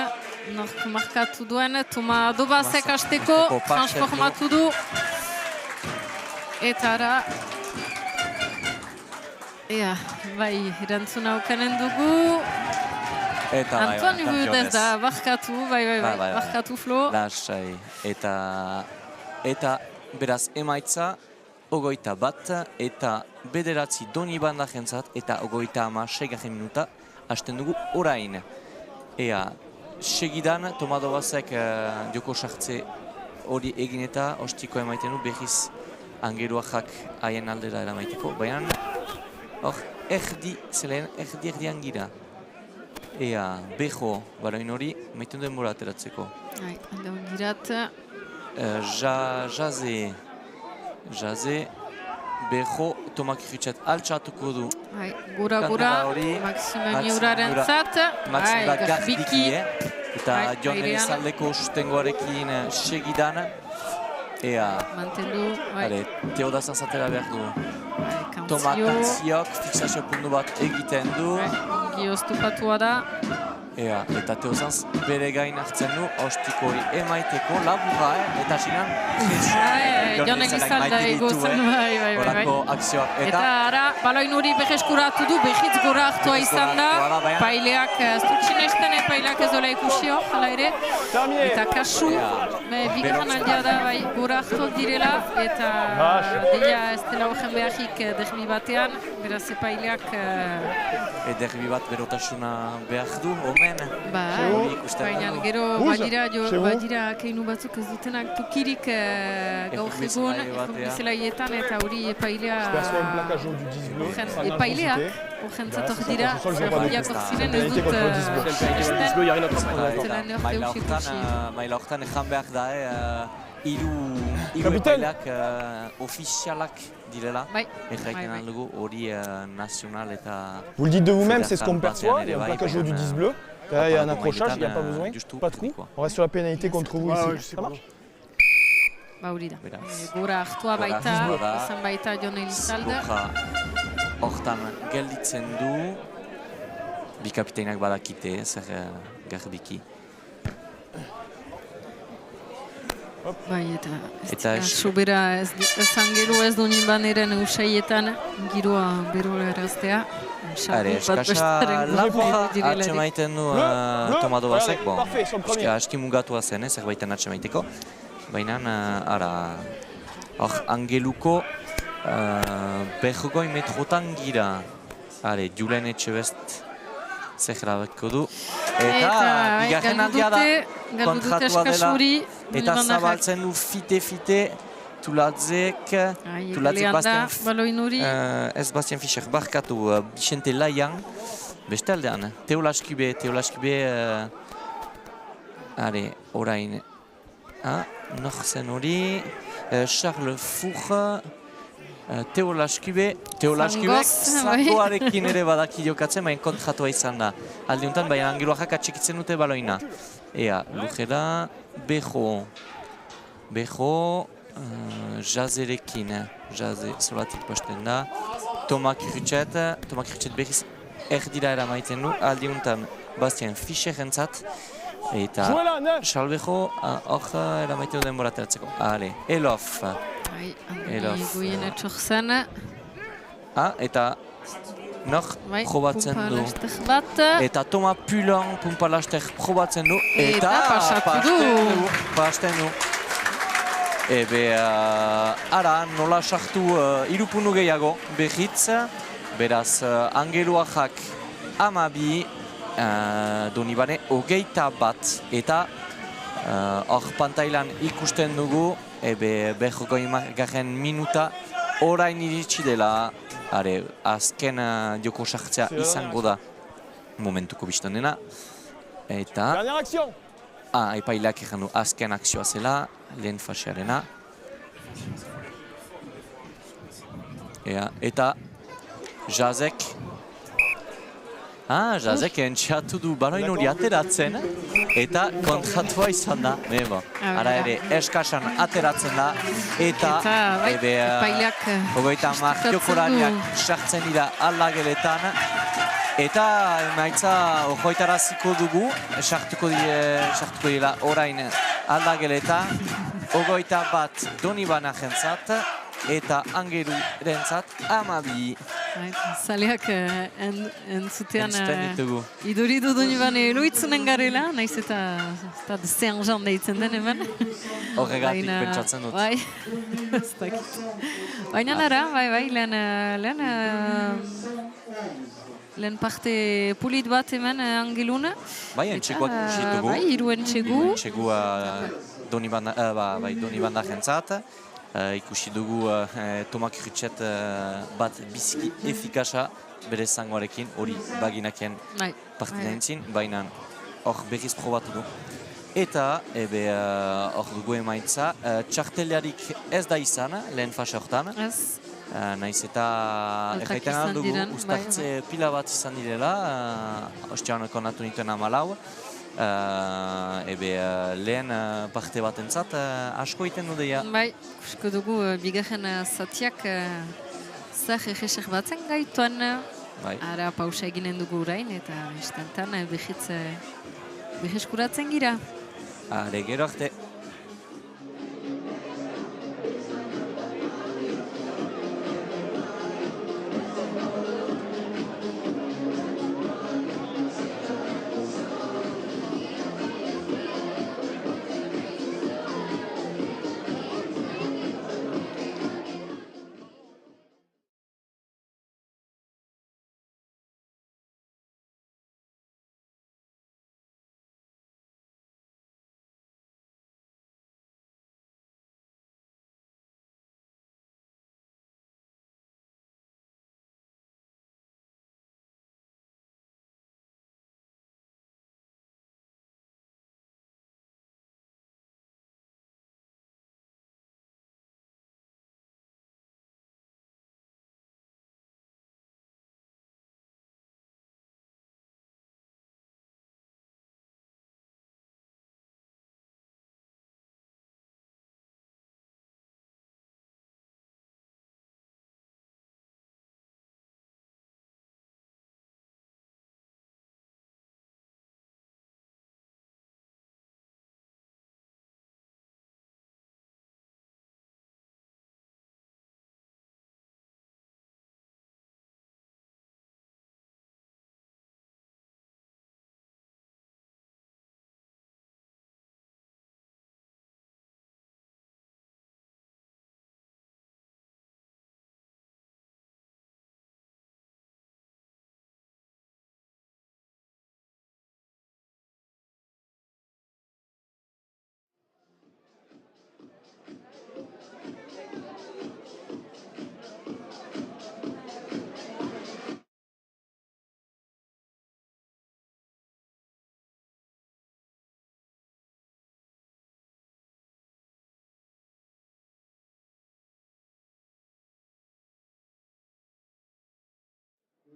nork markatu duen, Toma Dobazek hasteko transformatu du. Eta ara, ea, bai, erantzuna aukanen dugu. Antoine Viodez da, barkatu, bai, barkatu Flo. Lasai, eta beraz emaitza, 21 eta 9 Donibandarentzat eta 36 minuta hasten dugu orain. Ea, segidan Toma Dobazek joko sartze hori egin eta ostiko emaiten du behiz Angeluak haien aldera eramaiteko, baina hor erdian gira. Ea, Bejo, baloin hori, maiten duen bora ateratzeko. Alde hon girat. Jaze, Bejo, Tomak Ritxet altxatuko du. Gura, Maxime Miuraren zat. Maxime Garbiki, eta Jon Elizaldeko sustengoarekin segidan. Ea, mantendu, Teodazan zatera behar du. Toma Kantziok fixazio puntu bat egiten du. Gioztupatua da. Ea, eta Teodazan bere gain hartzen du, ostiko hori emaiteko laburra, eta sinan Jon Elizalda egozen, bai. Horako akzioak. Eta ara, baloin hori beheskuratu du, behitz gora hartua izan da. Paileak, ez dut sinesten, paileak ez dola ikusi hor, jala ere. Eta kasu, bigarren aldia da, bai, gora hartuak direla. Eta deia ez dela horren beharrik derbi batean, beraz epaileak... Derbi bat berotasuna behar du, omen. Baina gero badira keinu batzuk ez dutenak tukirik gaur egun bizelaietan eta hori epaileak horrentzat dira zerbiak ziren ez dut maila horretan ezan behar da hiru epaileak ofizialak direla erraiten aldugu hori nazional eta... Vous le dites de vous-même, c'est ce qu'on perçoit, il y a un plaquage du 10 bleu. Là, il y a un accrochage, il n'y a pas besoin, pas de coup. On reste sur la pénalité contre vous ici. Ça marche? Hori da. Gora hartua baita, izan baita Jon Elizalde. Hortan gelditzen du, bi kapitainak badakite, zer Garbiki. Bai, eta sobera ez Angelu ez Donibaneren usaietan giroa berola eraztea. Eskasa laburra atxemaiten du Toma Dobazek, aski mugatua zen, zerbaiten atxemaiteko. Baina, hor Angeluko berrogoi metrotan gira. Julen Etxebest zehrabeko du. Eta bigarren aldia da kontratua dela. Eta zabaltzen du fite-fite Tulatzek ez Bastien Fischer barkatu Vicente Laian beste aldean, Teolaskube orain nor zen hori Charles Four Teolaskubek zakoarekin ere badaki jokatzen, baina kontratua izan da. Aldiuntan, baina Angeluak atxikitzen dute baloina. Ea, lujera, Bejo, Jazerekin, Jaze solatik posten da. Tomak Ritxet behiz erdira eramaiten du, aldiuntan Bastien Fischer-entzat. Eta Charles Bejo hor eramaiten du denbora ateratzeko. Elof. Goien etxorzen. Eta nor probatzen du. Eta Toma Pulon Pumpalaster probatzen du. Eta pasten du. Ara nola sartu irupunu gehiago behitz. Beraz Angeluak 12, Donibane 21. Eta hor pantailan ikusten dugu. Berrogoigarren minuta orain iritsi dela azken joko sartzea izango da. momentuko biztan dena. Eta... Dernière action! Epaileak egin du azken akzioa zela, lehen fasearena. Eta Jazek... Jazek entxeatu du baloin hori ateratzen, eta kontratua izan da. Ara ere, eskasan ateratzen da, eta... Epaileak... Hogeita Jokolariak sartzen dira aldageletan. Eta emaitza ojoitaraziko dugu, sartuko dira orain aldageletan. Hogeita bat Donibana jentzat, eta Angeru rentzat 12. Zaleak entzutean iduridu Donibane eloitzunen garela, nahiz eta zean jan deitzen den hemen. Horregatik pentsatzen dut. Bai, ez dakit. Baina nara, lehen parte pulit bat hemen Angeluna. Bai, entxeguak kusitugu. Bai, hiru entxegu. Entxegu Donibanda jentzat. Ikusi dugu Tomak Ritxet bat biziki efikasa bere zangoarekin, hori baginakien partida entzin, baina hor berriz probatu du. Eta hor dugu emaitza, txartelarik ez da izan lehen fase horretan. Naiz eta erraiten aldugu, ustartze pila bat izan direla, ostian konatu nituen 14. Lehen parte bat entzat, asko iten dudeia. Bai, kusko dugu bigarren zatiak zer egesek batzen gaituan. Ara pausa eginen dugu orain eta istantan behizkuratzen gira. Are gero arte.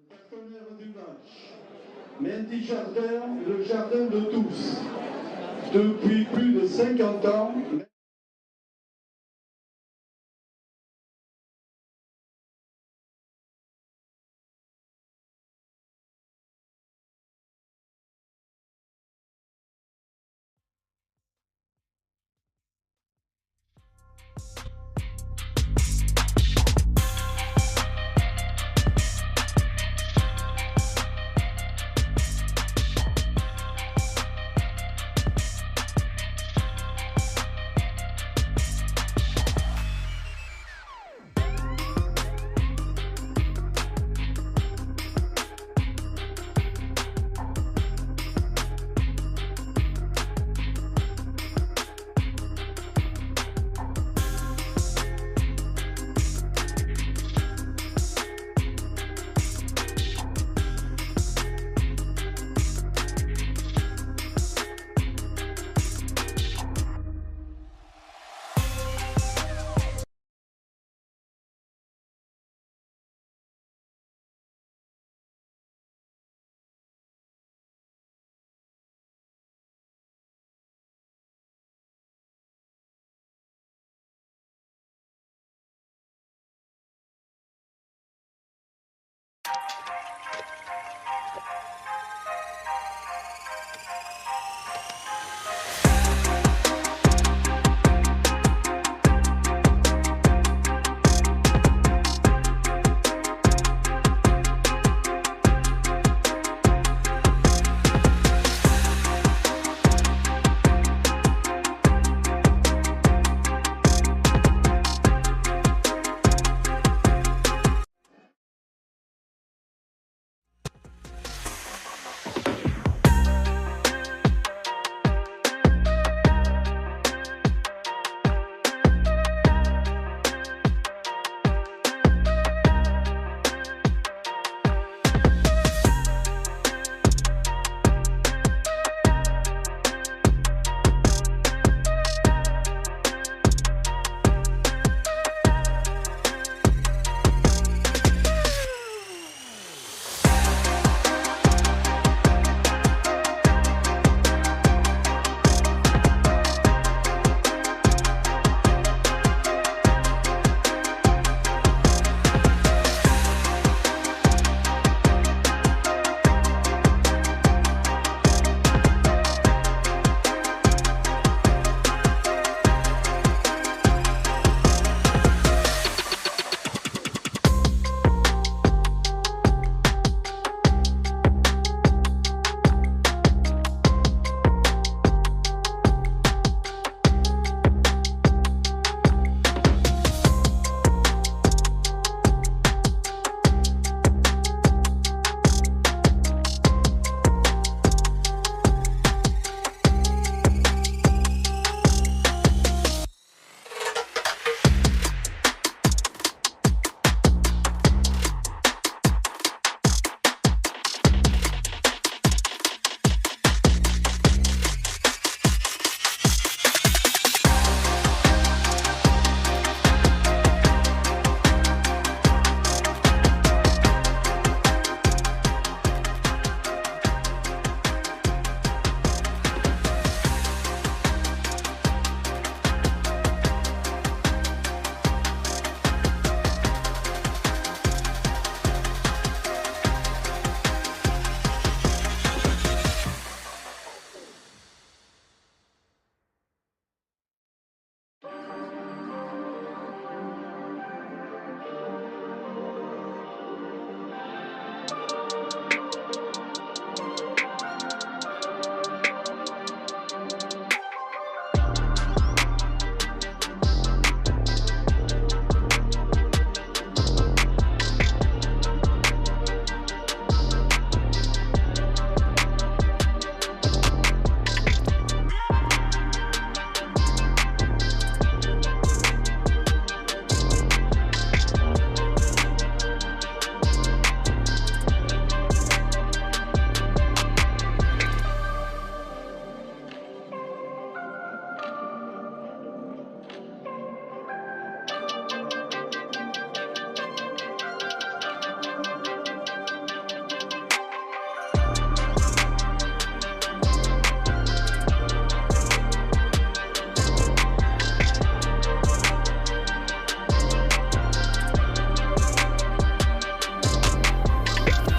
Partenaire du match, Mendy Jardin, le jardin de tous. Depuis plus de 50 ans,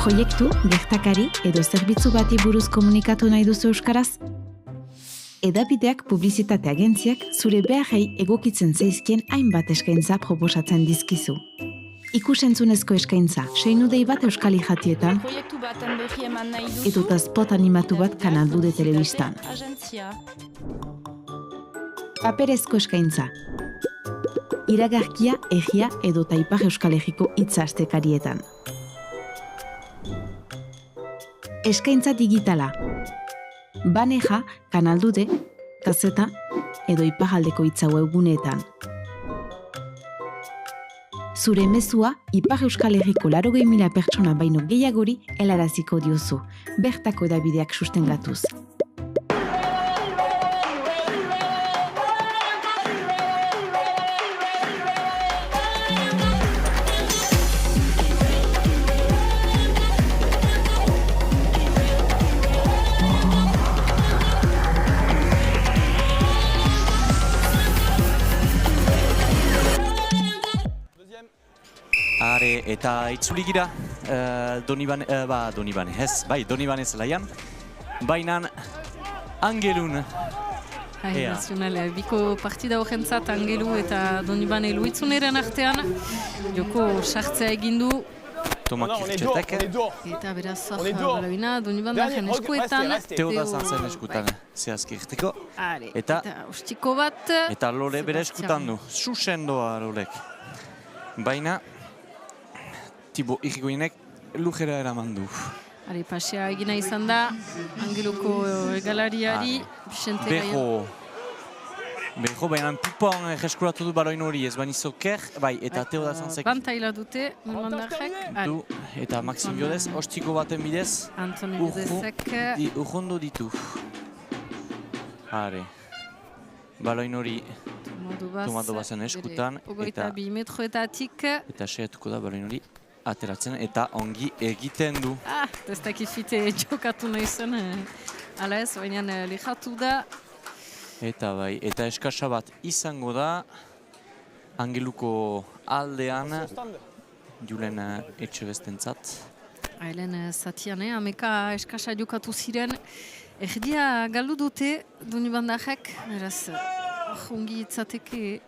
Proiektu, gertakari edo zerbitzu bati buruz komunikatu nahi duzu euskaraz? Hedabideak publizitate agentziak zure beharrei egokitzen zaizkien hainbat eskaintza proposatzen dizkizu. Ikusentzunezko eskaintza, seinudei bat Euskal Irratietan, edota spot animatu bat Kanal Dude telebistan. Paperezko eskaintza. Iragarkia, egia edota Ipar Euskal Herriko hitza-astekarietan. Eskaintza digitala. Baneja, Kanal Dude, Gazeta edo Iparraldeko hitza webguneetan. Zure mezua Ipar Euskal Herriko 80.000 pertsona baino gehiagori helaraziko diozu, bertako hedabideak sustengatuz. Eta itzuli gira, Donibane zelaian, bainan Angelun. Nazional, biko partida horrentzat Angelu eta Donibane luitzuneren artean, joko sartzea egindu. Toma Kirtxetek. Eta beraz, balabina, Donibane eskuetan. Teodazan zen eskutan, zehazki irteko. Eta ustiko bat. Eta Lore bere eskutan du, susendoa Lorek. Baina, Tibo Irigoyenek lujera eraman du. Pasea egina izan da, Angeluko egalariari, Vicente Gaia. Beho, baina pupon eskuratu du baloin hori, ez bani zoker, bai, eta Teodazanzek. Bantaila dute, mandarrek. Eta Maxim Biodez, ostiko baten bidez, Antoni Biodezek. Urrondo ditu. Baloin hori, Tomado bazen eskutan. Ogoita 2 metroetatik. Eta seetuko da baloin hori. Ateratzen eta ongi egiten du. Ez dakifite jokatu nahi zen, ala ez, baina lehatu da. Eta bai, eta eskasa bat izango da, Angeluko aldean, Julen Etxebestentzat. Hailen zatian, ameka eskasa jokatu ziren, erdia galdu dute, Donibandarrek, beraz, ongi itzateke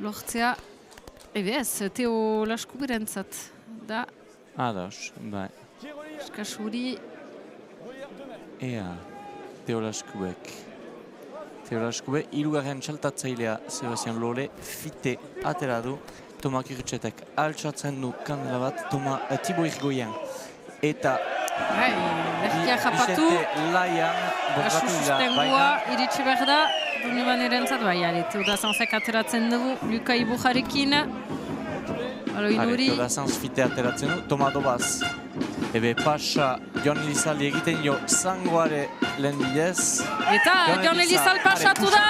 lortzea, ez, Teo Laskuberentzat. Da. Ados, bai. Eskasuri. Teo Laskubek. Teo Laskube, hirugarren txaltatzailea Sebastian Lore, fite atera du. Toma Kirtxetek altsatzen du kandela bat, Tibo Irigoyen. Eta Erkia japatu. Vicente Laian bokatu dira. Asustengua iritsi behar da. Donibanerentzat, Teodazanzek ateratzen dugu, Luka Ibujarekin. Teodazanz fite ateratzen du, Tomado baz. Ebe pasa Jon Elizaldi egiten jo zangoare lehen bidez. Eta Jon Elizaldi pasatu da,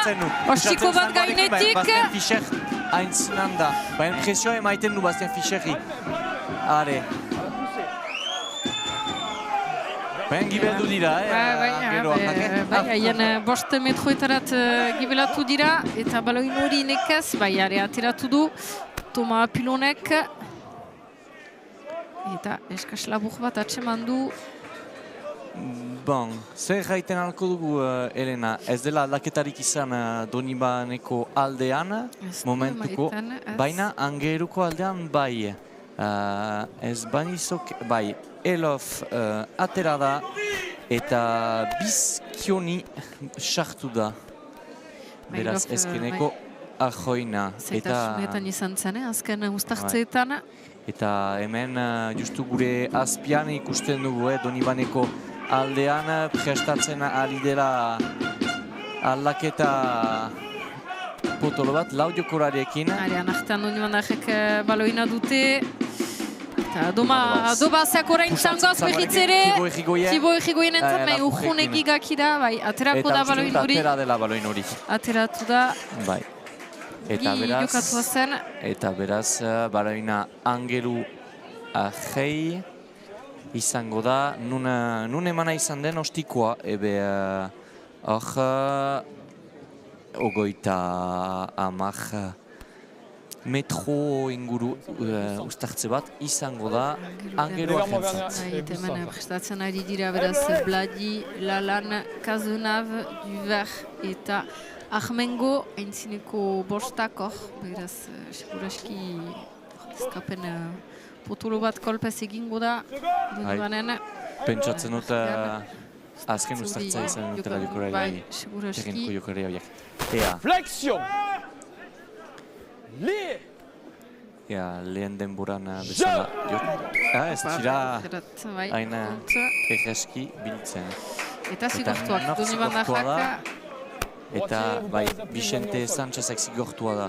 ostiko bat gainetik. Bastian Fischer haintzinan da. Baina presioa emaiten du Bastian Fischerri. Baina gibeldu dira, haien 5 metroetarat gibelatu dira, eta baloin hori nekez, ateratu du, Toma Pilonek, eta eskas labur bat atseman du. Bon, zer gaiten alko dugu, Elena, ez dela aldaketarik izan Donibaneko aldean, momentuko, baina Angeluko aldean bai. Ez banizok, bai, Elof atera da eta Bizkioni sartu da. Beraz, ezkeneko Ajoina. Zaitasunetan izan zen, azken uztartzeetan. Eta hemen, justu gure azpian ikusten dugu, Donibaneko aldean prestatzen ari dela aldaketa potolo bat, lau jokorarekin. Arean artean Donibandarrek baloina dute. Eta dobazeak orain zangoaz behitzere. Tibo Irigoyen entzat, nahi urjun egigakira, aterako da baloin hori. Eta atera dela baloin hori. Ateratu da. Bai. Eta beraz, baloina Angelu ahei izango da. Nun emana izan den ostikoa, ebe hor 30 metro inguru ustartze bat izango da Angeluak entzat. Hemen prestatzen ari dira beraz Bladi, Lalan, Kazunav, Duver eta Armengo aintzineko bostak hor, beraz seguraski eskapen potolo bat kolpez egingo da Donibanen. Pentsatzen dut azken ustartzea izan dutela jokorai, terrenko jokorai horiek. Flexion! Lehen denboran bezala. Ez dira hain erreski biltzen. Eta zigortuak, Donibandajak. Eta Vicente Sanchezek zigortua da.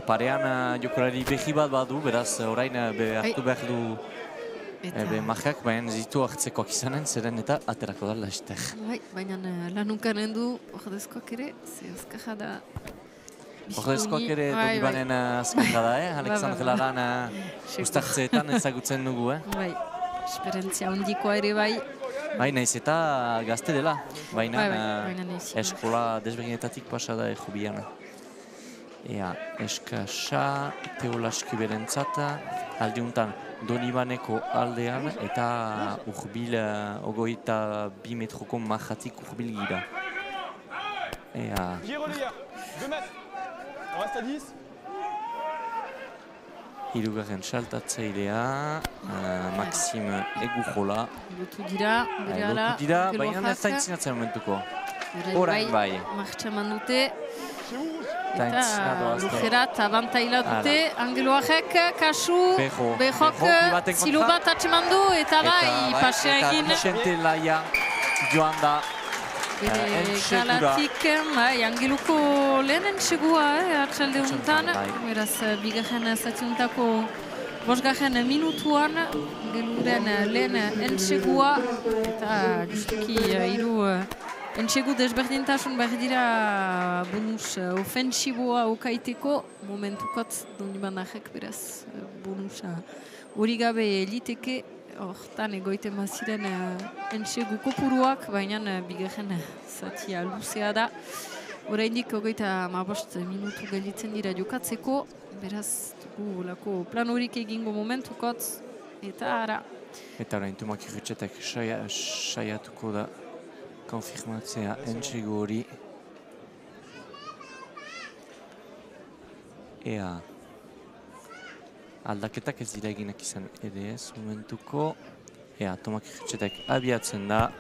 Parean jokolari behi bat badu, beraz orain hartu behar du markak, baina zitu hartzekoak izanen, zeren eta aterako da laster. Baina lanunkanen du ordezkoak ere, ze azkaja da... Ordezkoak ere Donibanen azkaja da, Alexandre Lalan ustartzeetan ezagutzen dugu. Esperientzia hondikoa ere bai. Naiz eta gazte dela, baina eskola desberdinetatik pasa da jubian. Eskasa, Teolaski berentzat, aldiuntan Donibaneko aldean eta urbil, 22 metroko mahatik urbil gira. Hirugarren saltatzailea, Maxime Egujola. Lotu dira, baina ez da intzinatzen momentuko. Orain bai. Martxaman dute. Eta lujerat abantaila dute, Angeluajek, kasu, behok, zilo bat atxeman du, eta bai, pasea egin. Eta Vicente Laia joan da entxegura. Angeluko lehen entxegua, atxalde honetan. Beraz, bigarren zatiuntako bosgarren minutuan, Angeluren lehen entxegua, eta justuki hiru entxegu desberdintasun behar dira bonus ofensiboa okaiteko, momentukot Donibandajek beraz bonusa hori gabe eliteke, hortan egoiten baziren entxegu kopuruak, baina bigarren zatia luzea da. Oraindik 25 minutu gelditzen dira jokatzeko, beraz dugu lako plan horik egingo momentukot, eta ara. Eta orain Tomak Irutxetek saiatuko da konfirmatzea entxego hori. Aldaketak ez dira eginak izan ere ez momentuko. Tomak Irutxetek abiatzen da.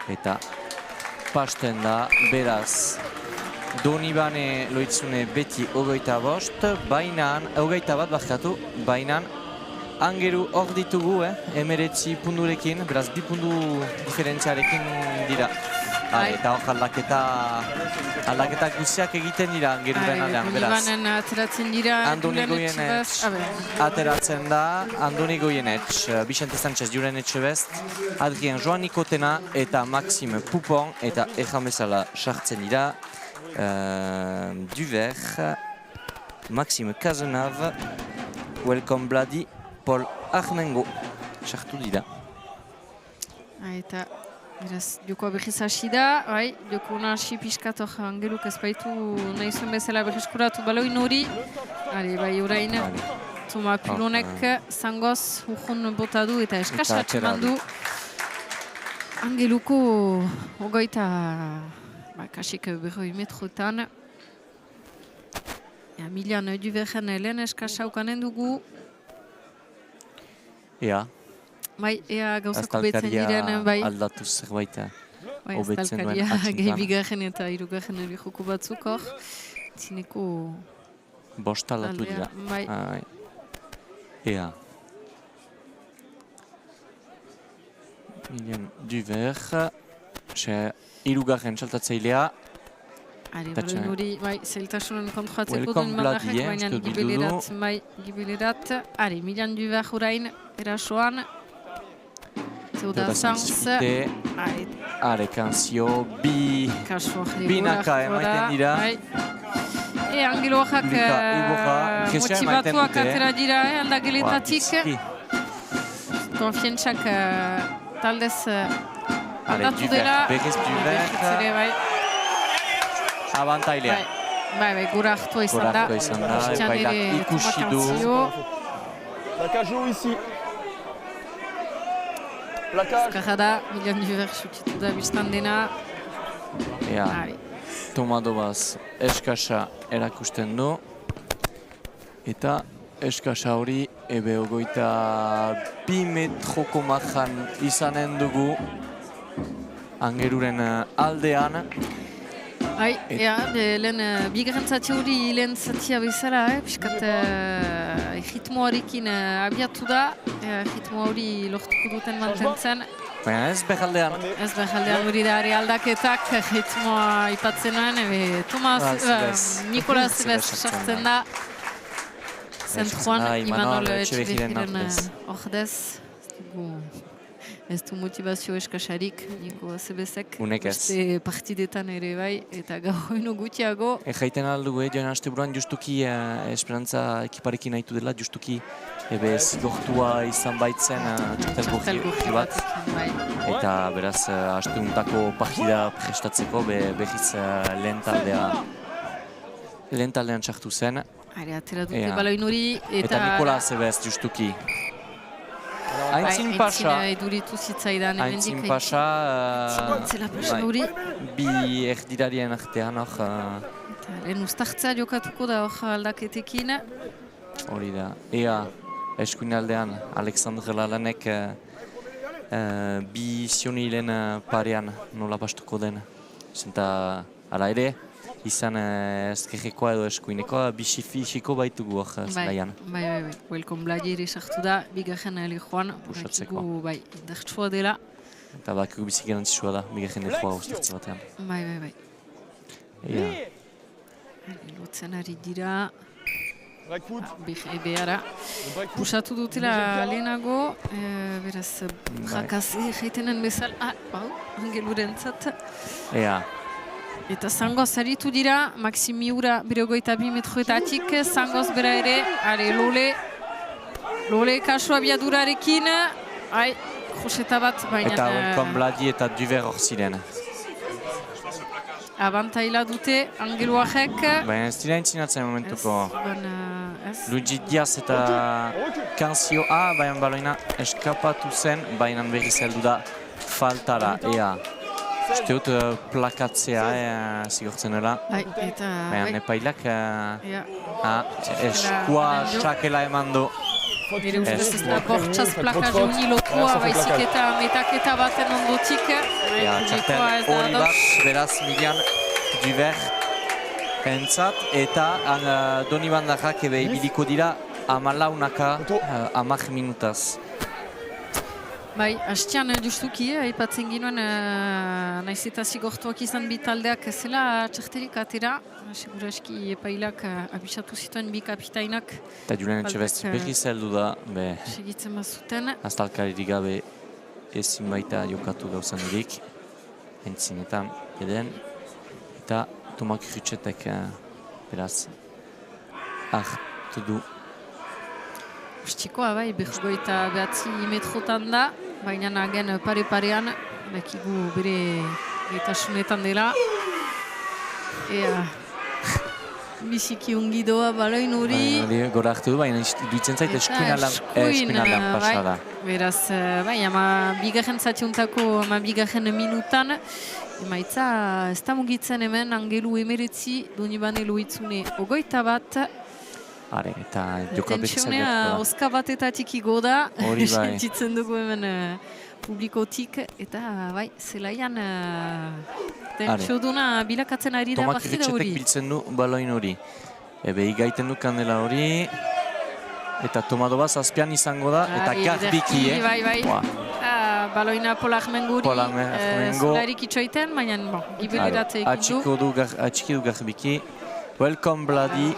Eta pasten da, beraz. Donibane loitzune beti 25, baina Angeru hor ditugu, 19 pundurekin, beraz 2 pundu diferentziarekin dira. Eta hor aldaketak guziak egiten dira Angeruren aldean, beraz. Donibanen ateratzen dira. Andoni Goyenetx ateratzen da, Andoni Goyenetx, Vicente Sánchez Julen Etxebest, Adrien Joan Nikotena eta Maxime Poupon eta erran bezala sartzen dira. Duver, Maxime Kazenav, Welcome Bladi, Paul Armengo, sartu dira. Eta, beraz, jokoa behiz hasi da, joko hasi piskator Angeluk ez baitu nahi zuen bezala behizkuratu baloin hori. Bai, orain, Toma Pilonek zangoz urjun bota du eta eskasatxe mandu. Angeluko ogoita kasik berroi metroetan. Milian Duverren lehen eskasaukanen dugu. Ea gauzako betzen diren, bai. Aldatu zerbait hobetzen duen atxintan. Gehi bigarren eta hirugarren joko batzuk hor. Zineko... Bost aldatu dira. Ea. Milian Duver. Hirugarren saltatzailea. Baloin hori, zailtasunen kontrolatzeko duen mandajek, baina gibilerat. Milian Duver orain, erasoan. Zeuda Sanz. Kanzio, binaka emaiten dira. Angeluajak motibatuak atera dira aldageletatik. Konfientzak taldez aldatu dela. Berriz Duver. Abantailea. Bai, gura hartua izan da. Epailak ikusi du. Placage ici. Placage. Eskarra da, Milian Duver sutitu da biztan dena. Tomadobaz eskasa erakusten du. Eta eskasa hori ebe 22 metroko marjan izanen dugu Angeruren aldean. Lehen bigarren zati hori lehen zatia bezala, piskat ritmoarekin abiatu da, ritmo hori lortuko duten mantentzen. Baina ez behaldean. Ez behaldean hori da aldaketak ritmoa ipatzen nuen, Nikola Zebes sartzen da. Zentruan, Imanol Etxebegiren ordez. Ez du motivazio eskasarik, Niko Zebesek. Unek ez. Beste partidetan ere bai, eta gaurino gutxiago. Jaiten aldugu, joan asteburuan justuki Esperantza ekiparekin nahitu dela, justuki zigortua izan baitzen txartelgurri bat. Eta beraz, asteuntako partida prestatzeko behiz lehen taldean txartu zen. Atera dute baloin hori. Eta Nikola Zebes justuki. Aintzin Pasa. Eduritu zitzaidan. Aintzin Pasa. Zela pasan hori. Bi erdirarien artean hor. Lehen ustartzea jokatuko da hor aldaketekin. Hori da. Ea, eskuin aldean, Alexandre Lalanek bi zionilen parean nola pastuko den. Zenta, ala ere, izan ezkerrekoa edo eskuinekoa, bisiko baitugu hor zelaian. Bai, Welcome Bladi ere sartu da, bigarren lehoan, bakigu indartsua dela. Eta bakigu bizik garantzitsua da, bigarren lehoa ustartze batean. Bai. Lotzen ari dira. Behara. Pusatu dutela lehenago, beraz, jakazi jaitenen bezal, angelurentzat. Eta zangoz aritu dira, Maximiura bere 22 metroetatik, zangoz bera ere, Lole kasu abiadurarekin, joseta bat, baina... Eta Welcome Bladi eta Duver hor ziren. Abantaila dute, angeluarek. Baina ez dira entzinatzen momentuko. Luigi Diaz eta Kanzio baina baloina eskapatu zen, baina berriz heldu da faltara, Uste dut plakatzea zigortzen dela. Baina epailak eskua sakela eman du. Nire ustez ez da bortxaz plakaz uni lotua, baizik eta metaketa baten ondotik. Txartel hori bat, beraz Milian Duver entzat, eta Doni Bandarrak ebe ibiliko dira 14 minutaz. Bai, hastean justuki, aipatzen ginoen naiz eta zigortuak izan bi taldeak zela txartelik atera. Seguraski epailak abisatu zituen bi kapitainak. Eta Julen Etxebest berriz heldu da. Segitzen bazuten. Aztalkaririk gabe ezin baita jokatu gauzan erik. Entzinetan eden. Eta Tomak Rutsetek beraz hartu du. Ustikoa bai, 29 metrotan da. Baina nagen pare-parean, bekigu bere gaitasunetan dela. Biziki ongi doa baloin hori. Gora hartu du, baina duitzen zait eskuinaldean pasada. Beraz, ama bigarren zatiuntako bigarren minutan, emaitza ez da mugitzen hemen Angelu 19, Donibane Loitzune 21. Eta joka behiz tensionea oska batetatik igo da, hori bai. sentitzen dugu hemen publikotik, eta bai, zelaian tensioduna bilakatzen ari da partida hori. Tomak Rutsetek biltzen du baloin hori. Ebe igaiten du kandela hori, eta Tomadobaz azpian izango da, eta garbiki, Bai. Baloina Polarmengo hori zularik itxoiten, baina gibelirat egin du. Atxiki du garbiki. Welcome Bladi.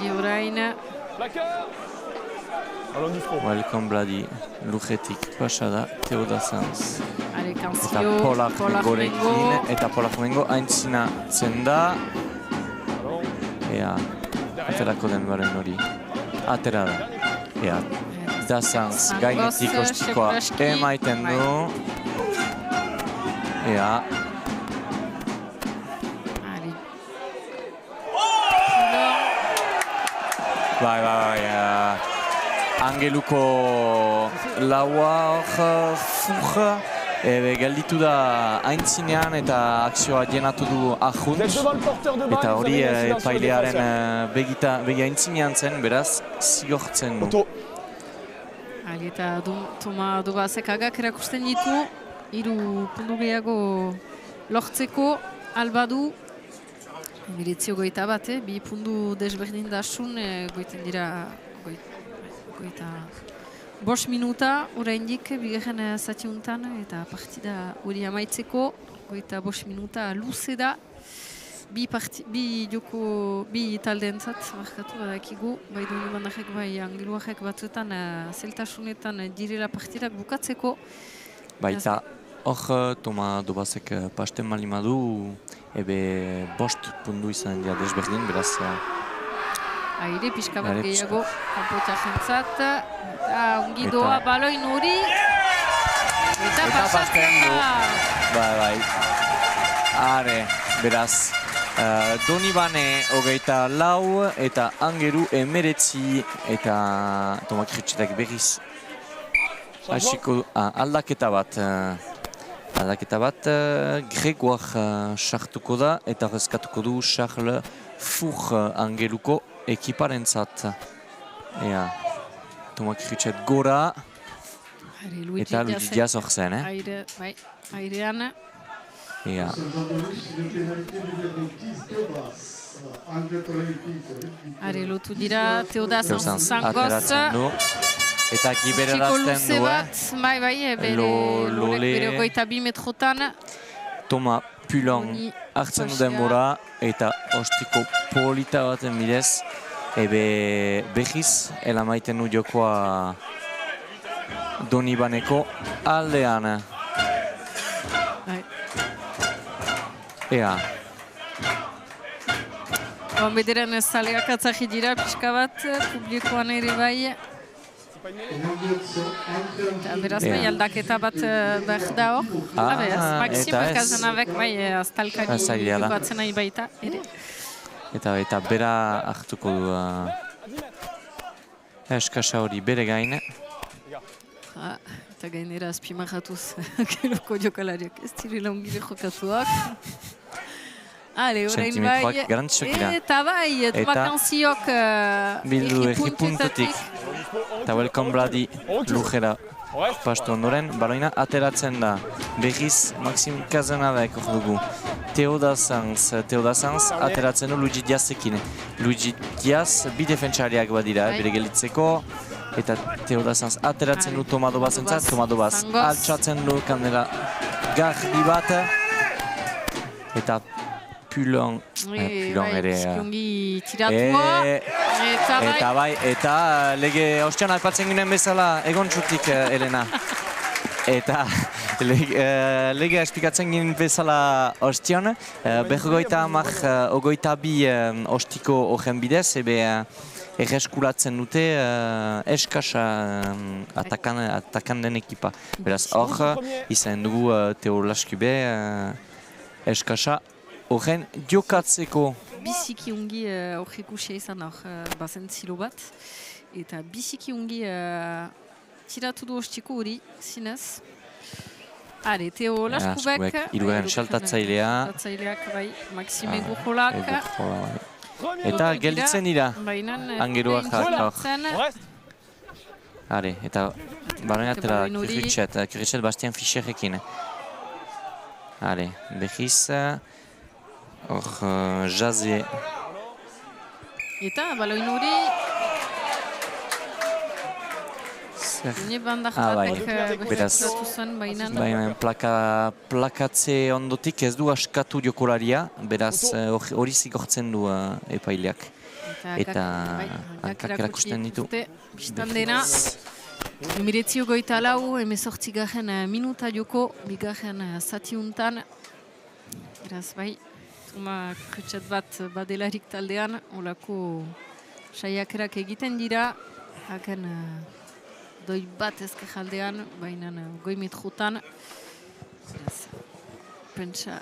Welcome Bladi, lujetik pasada, Teodazanz. Eta Polarmengorekin, eta Polarmengo aintzina zen da. Aterako den baren hori. Atera da. Dazanz, gainetik ostikoa emaiten du. Angeluko laua hor fur, gelditu da aintzinean eta akzioa jenatu du ahunt. Eta hori epailearen begi aintzinean zen, beraz, zigortzen du. Eta Toma Dobazekagak erakusten ditu, 3 puntu gehiago lortzeko, albadu, 19 2 puntu desberdintasun, goiten dira, goita 5 minuta, oraindik bigarren zatiuntan, eta partida hori amaitzeko, goita 5 minuta luze da, bi taldeentzat markatu badakigu, bai Doni Bandarrek bai Angeluarrek batzuetan zeltasunetan direla partidak bukatzeko. Baita, hor Toma Dobazek pasten malimadu, ebe 5 puntu izan dira desberdin, beraz... Aire, pixka bat gehiago, kanpoetak jentzat, eta ongi doa baloin hori, eta pasatzen da! Bai. Are, beraz, Donibane 24 eta Angeru 19 eta Toma Kretxetak berriz hasiko aldaketa bat Gregoire sartuko da eta reskatuko du Charles Fur Angeluko ekiparentzat. Toma Kretxet gora eta Luigi Diaz hor zen, airean. Are lotu dira Teodazan Zangoz. Eta giberarazten du, bere 22 metrotan. Toma Pulon hartzen du denbora eta ostiko polita baten bidez. Behiz, elamaiten du jokoa Donibaneko aldean. Bederen zaleak atzaki dira pixka bat, publikoan ere bai. Beraz bai aldaketa bat behar da hor. Maxim Kazanabek bai aztalkari dukatzen nahi baita. Eta bera hartuko du eskasa hori bere gain. Eta gainera azpimarratuz Angeluko jokalariak ez direla ongire jokatuak. Sentimetroak garantizok dira. Eta bai, Tomakanziok bildu erripuntetik. Eta welcome bladi lujera pastu ondoren. Baloina ateratzen da. Behiz Maxim Kazanabek hor dugu. Teodazanz ateratzen du Luigi Diazekin. Luigi Diaz bi defentsariak badira bere gelditzeko. Eta Teodazanz ateratzen du Toma Dobazentzat. Toma Dobaz altxatzen du kandela garbi bat. Eta Pulon ere... Bizkiongi tiratua. Eta bai, eta lege ostian alpatzen ginen bezala egon txutik, Elena. Eta lege esplikatzen ginen bezala ostian. Berrogoita amak, ogoita bi ostiko horren bidez, erreskulatzen dute eskasa atakan den ekipa. Beraz, hor izan dugu Teo Laskube eskasa horren jokatzeko. Biziki ungi horrekusia izan hor bazen zilo bat. Eta biziki ungi tiratu du ostiko hori, zinez. Are, Teo Laskubek. Iruaren saltatzailea. Saltatzaileak bai, Maxime Gurjolak. Eta gelditzen dira. Angeruak hor. Are, eta baroinatela Kretxet Bastian Fischerrekin. Are, behiz. Hor, Jazie. Eta, baloin hori... Dune bandar batek behizatu zen, baina... Plakatze ondotik ez du askatu jokolaria, beraz hori zigortzen du epaileak. Eta hankak erakusten ditu. Bistan dena, 19:04 minuta joko, bigarren zatiuntan. Beraz bai, Toma Kretxet bat badelarik taldean, olako saiakerak egiten dira, haken doi bat ezkejaldean, baina goi metrotan. Pentsa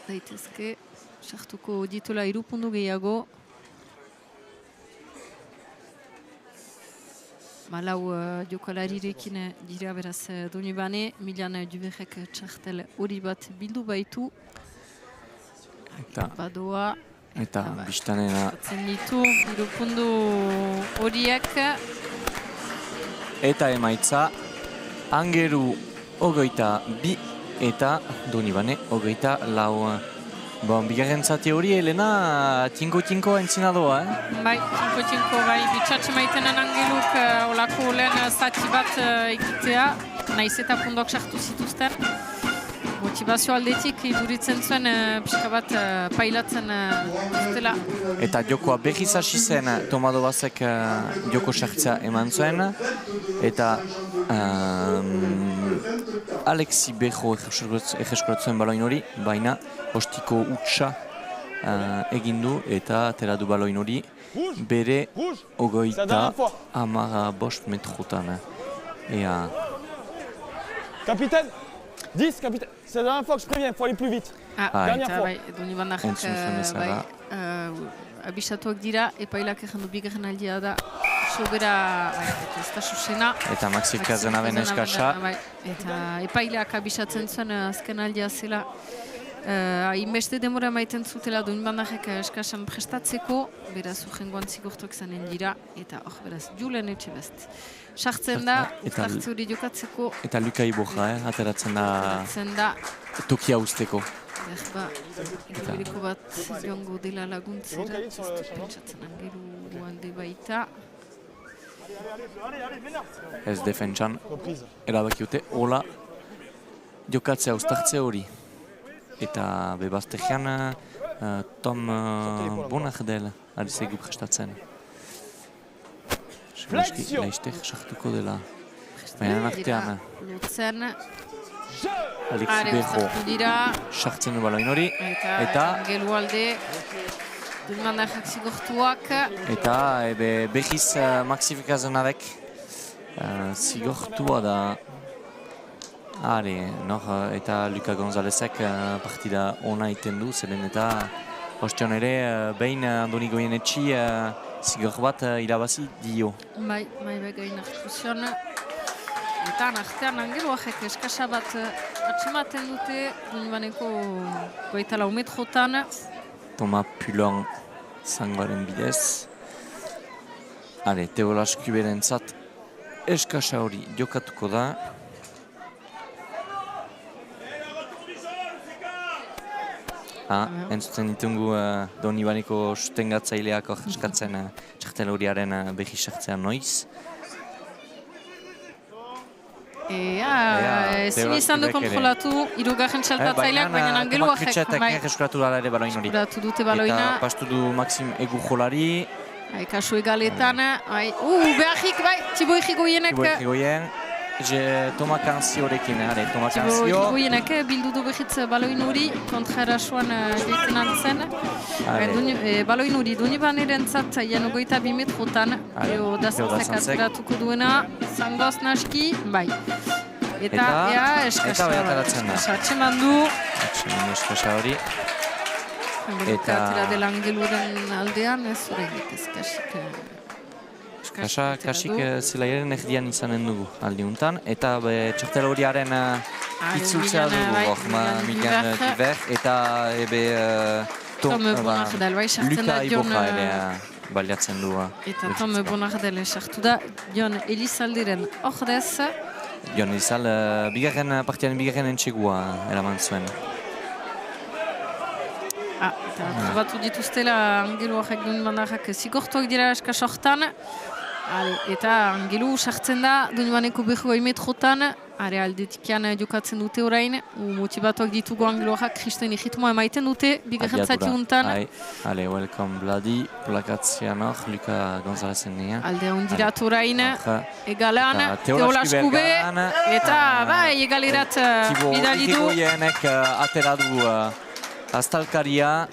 daitezke, sartuko ditola 3 puntu gehiago. Lau jokalarirekin dira beraz Donibane, Milan Duverrek txartel hori bat bildu baitu. Badoa. Eta biztanena. Zatzen ditu, irupundu horiek. Eta emaitza, Angeru 22 eta Donibane 24. Bon, bigarren zati hori, Elena, tinko entzina doa, Bai, tinko, bai, bitxatxe maitenen Angeluk olako lehen zati bat egitea, nahiz eta pundok sartu zituzten. Motivazio aldetik iduritzen zuen pixka bat pailatzen dutela. Eta jokoa berriz hasi zen Tomadovazek joko sartzea eman zuen. Eta Alexi Bejo egeskuratzen baloin hori, baina ostiko utxa egindu eta atera du baloin hori bere 35 metrotan. Capitaine 10, capitaine. C'est la dernière fois que je préviens, il faut aller plus vite. Dernière fois. Donibandarrak abisatuak dira, epailak egin du bigarren aldia da. Sobera, ez da susena. Eta Maxi Kazenaben eskasa. Eta epailak abisatzen zuen azken aldia zela. Hainbeste demora maiten zutela Donibandarrak eskasan prestatzeko, beraz urrengoan zigortuak zanen dira, eta beraz Julen Etxebest. Sartzen da, uztartze hori jokatzeko. Eta Luka Iborra, ateratzen da tokia usteko. Gero bat joango dela laguntzera, pentsatzen Angeru alde baita. Ez defentsan, erabakiute, hola jokatzea uztartze hori. Eta bebaztegian Tom Bonardel ari zegu prestatzen. Laiztek sartuko dela. Baina artean. Lutzen. Alexi Bejo sartzen du baloin hori. Eta Angelu alde. Donibandarrak zigortuak. Eta behiz Maxi Kazenabek zigortua da. Eta Luka Gonzalezek partida ona iten du, zelen eta ostion ere behin Andoni Goyenetxi zigor bat irabazi dio. Bai, gain hartu zion. Eta artean Angeluak eskasa bat atxematen dute Donibaneko 24 metrotan. Toma Pulon zangoaren bidez. Teola Skuberen zat eskasa hori jokatuko da. Entzuten ditungu Donibaneko sustengatzaileak eskatzen txartel horiaren behi sartzean noiz. Ezin izan du kontrolatu irugarren txaltatzaileak, baina Angeluak eskuratu dara ere baloin hori. Eskuratu dute baloina. Eta pastu du Maxim Egujolari. Kasu egaletan. Beharrik, Tiboi Higoienek. Toma Kanzio horrekin, Toma Kanzio. Tiboi Higoienek bildu du behitz baloin hori, kontrara soan egiten antzen. Baloin hori Donibaneren zat jano 22 metrotan. Dazantzak atzeratuko duena, zangoz naski, bai. Eta eskasa atxeman du. Eskasa hori. Eta atera dela Angeluren aldean, ez horregik eskasik. Kasik zelaiaren erdian izanen dugu aldiuntan. Eta txartel horiaren itzultzea dugu, Milan Duver. Eta Tom Bonardel, Luka Iborra ere baliatzen du. Eta Tom Bonardel sartu da, Jon Elizaldiren ordez. Jon Elizal, partiaren bigarren entxegua eraman zuen. Eta trobatu dituztela Angeluak Donibandarrak zigortuak dira eskasortan. Eta Angelu sartzen da Donibaneko 22 metrotan. Aldetikian jokatzen dute orain. Motibatuak ditugu Angeluak kristen egitmoa emaiten dute bigarren zati untan. Welcome Vladi, plakatzea hor, Luka Gonzalezen nea. Alde hondirat orain, egalan, Teola Skube, eta egalerat bidali du. Tiboi Higoienek atera du Aztalkaria,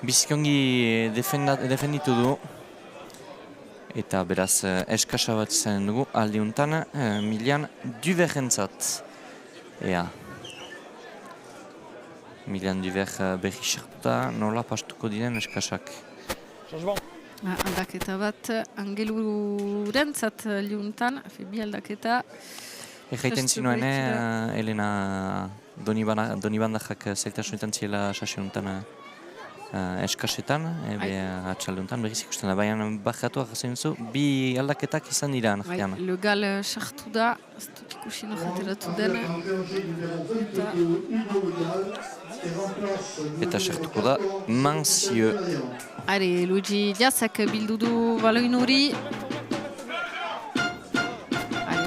bizikongi defenditu du. Eta beraz eskasa bat izan dugu aldiuntan Milan Duverrentzat. Milan Duver berri sartuta nola pastuko diren eskasak. Aldaketa bat Angelurentzat liuntan, bi aldaketa. Egaiten zinuen, Elena Donibandajak zailtasunetan ziela sasionuntan eskasetan, atxalduntan, berriz ikusten da, baina bajatuak jasen zu, bi aldaketak izan dira nahian. Legal sartu da, ez dut ikusi nahateratu den. Eta sartuko da, Mansieu. Luigi Diazak bildu du baloin hori.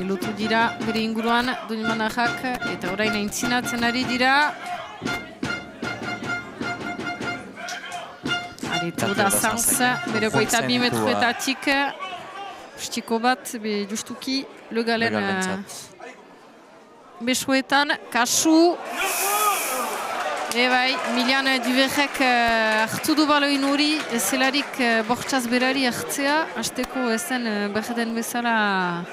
Lotu dira bere inguruan Donibandajak eta orain aintzinatzen ari dira. Toda Sanz, bere 22 metroetatik, ustiko bat, justuki, legalen besuetan, kasu. Bai, Milian Duverrek hartu du baloin hori, zelarik bortxaz berari hartzea, hasteko ezen berden bezala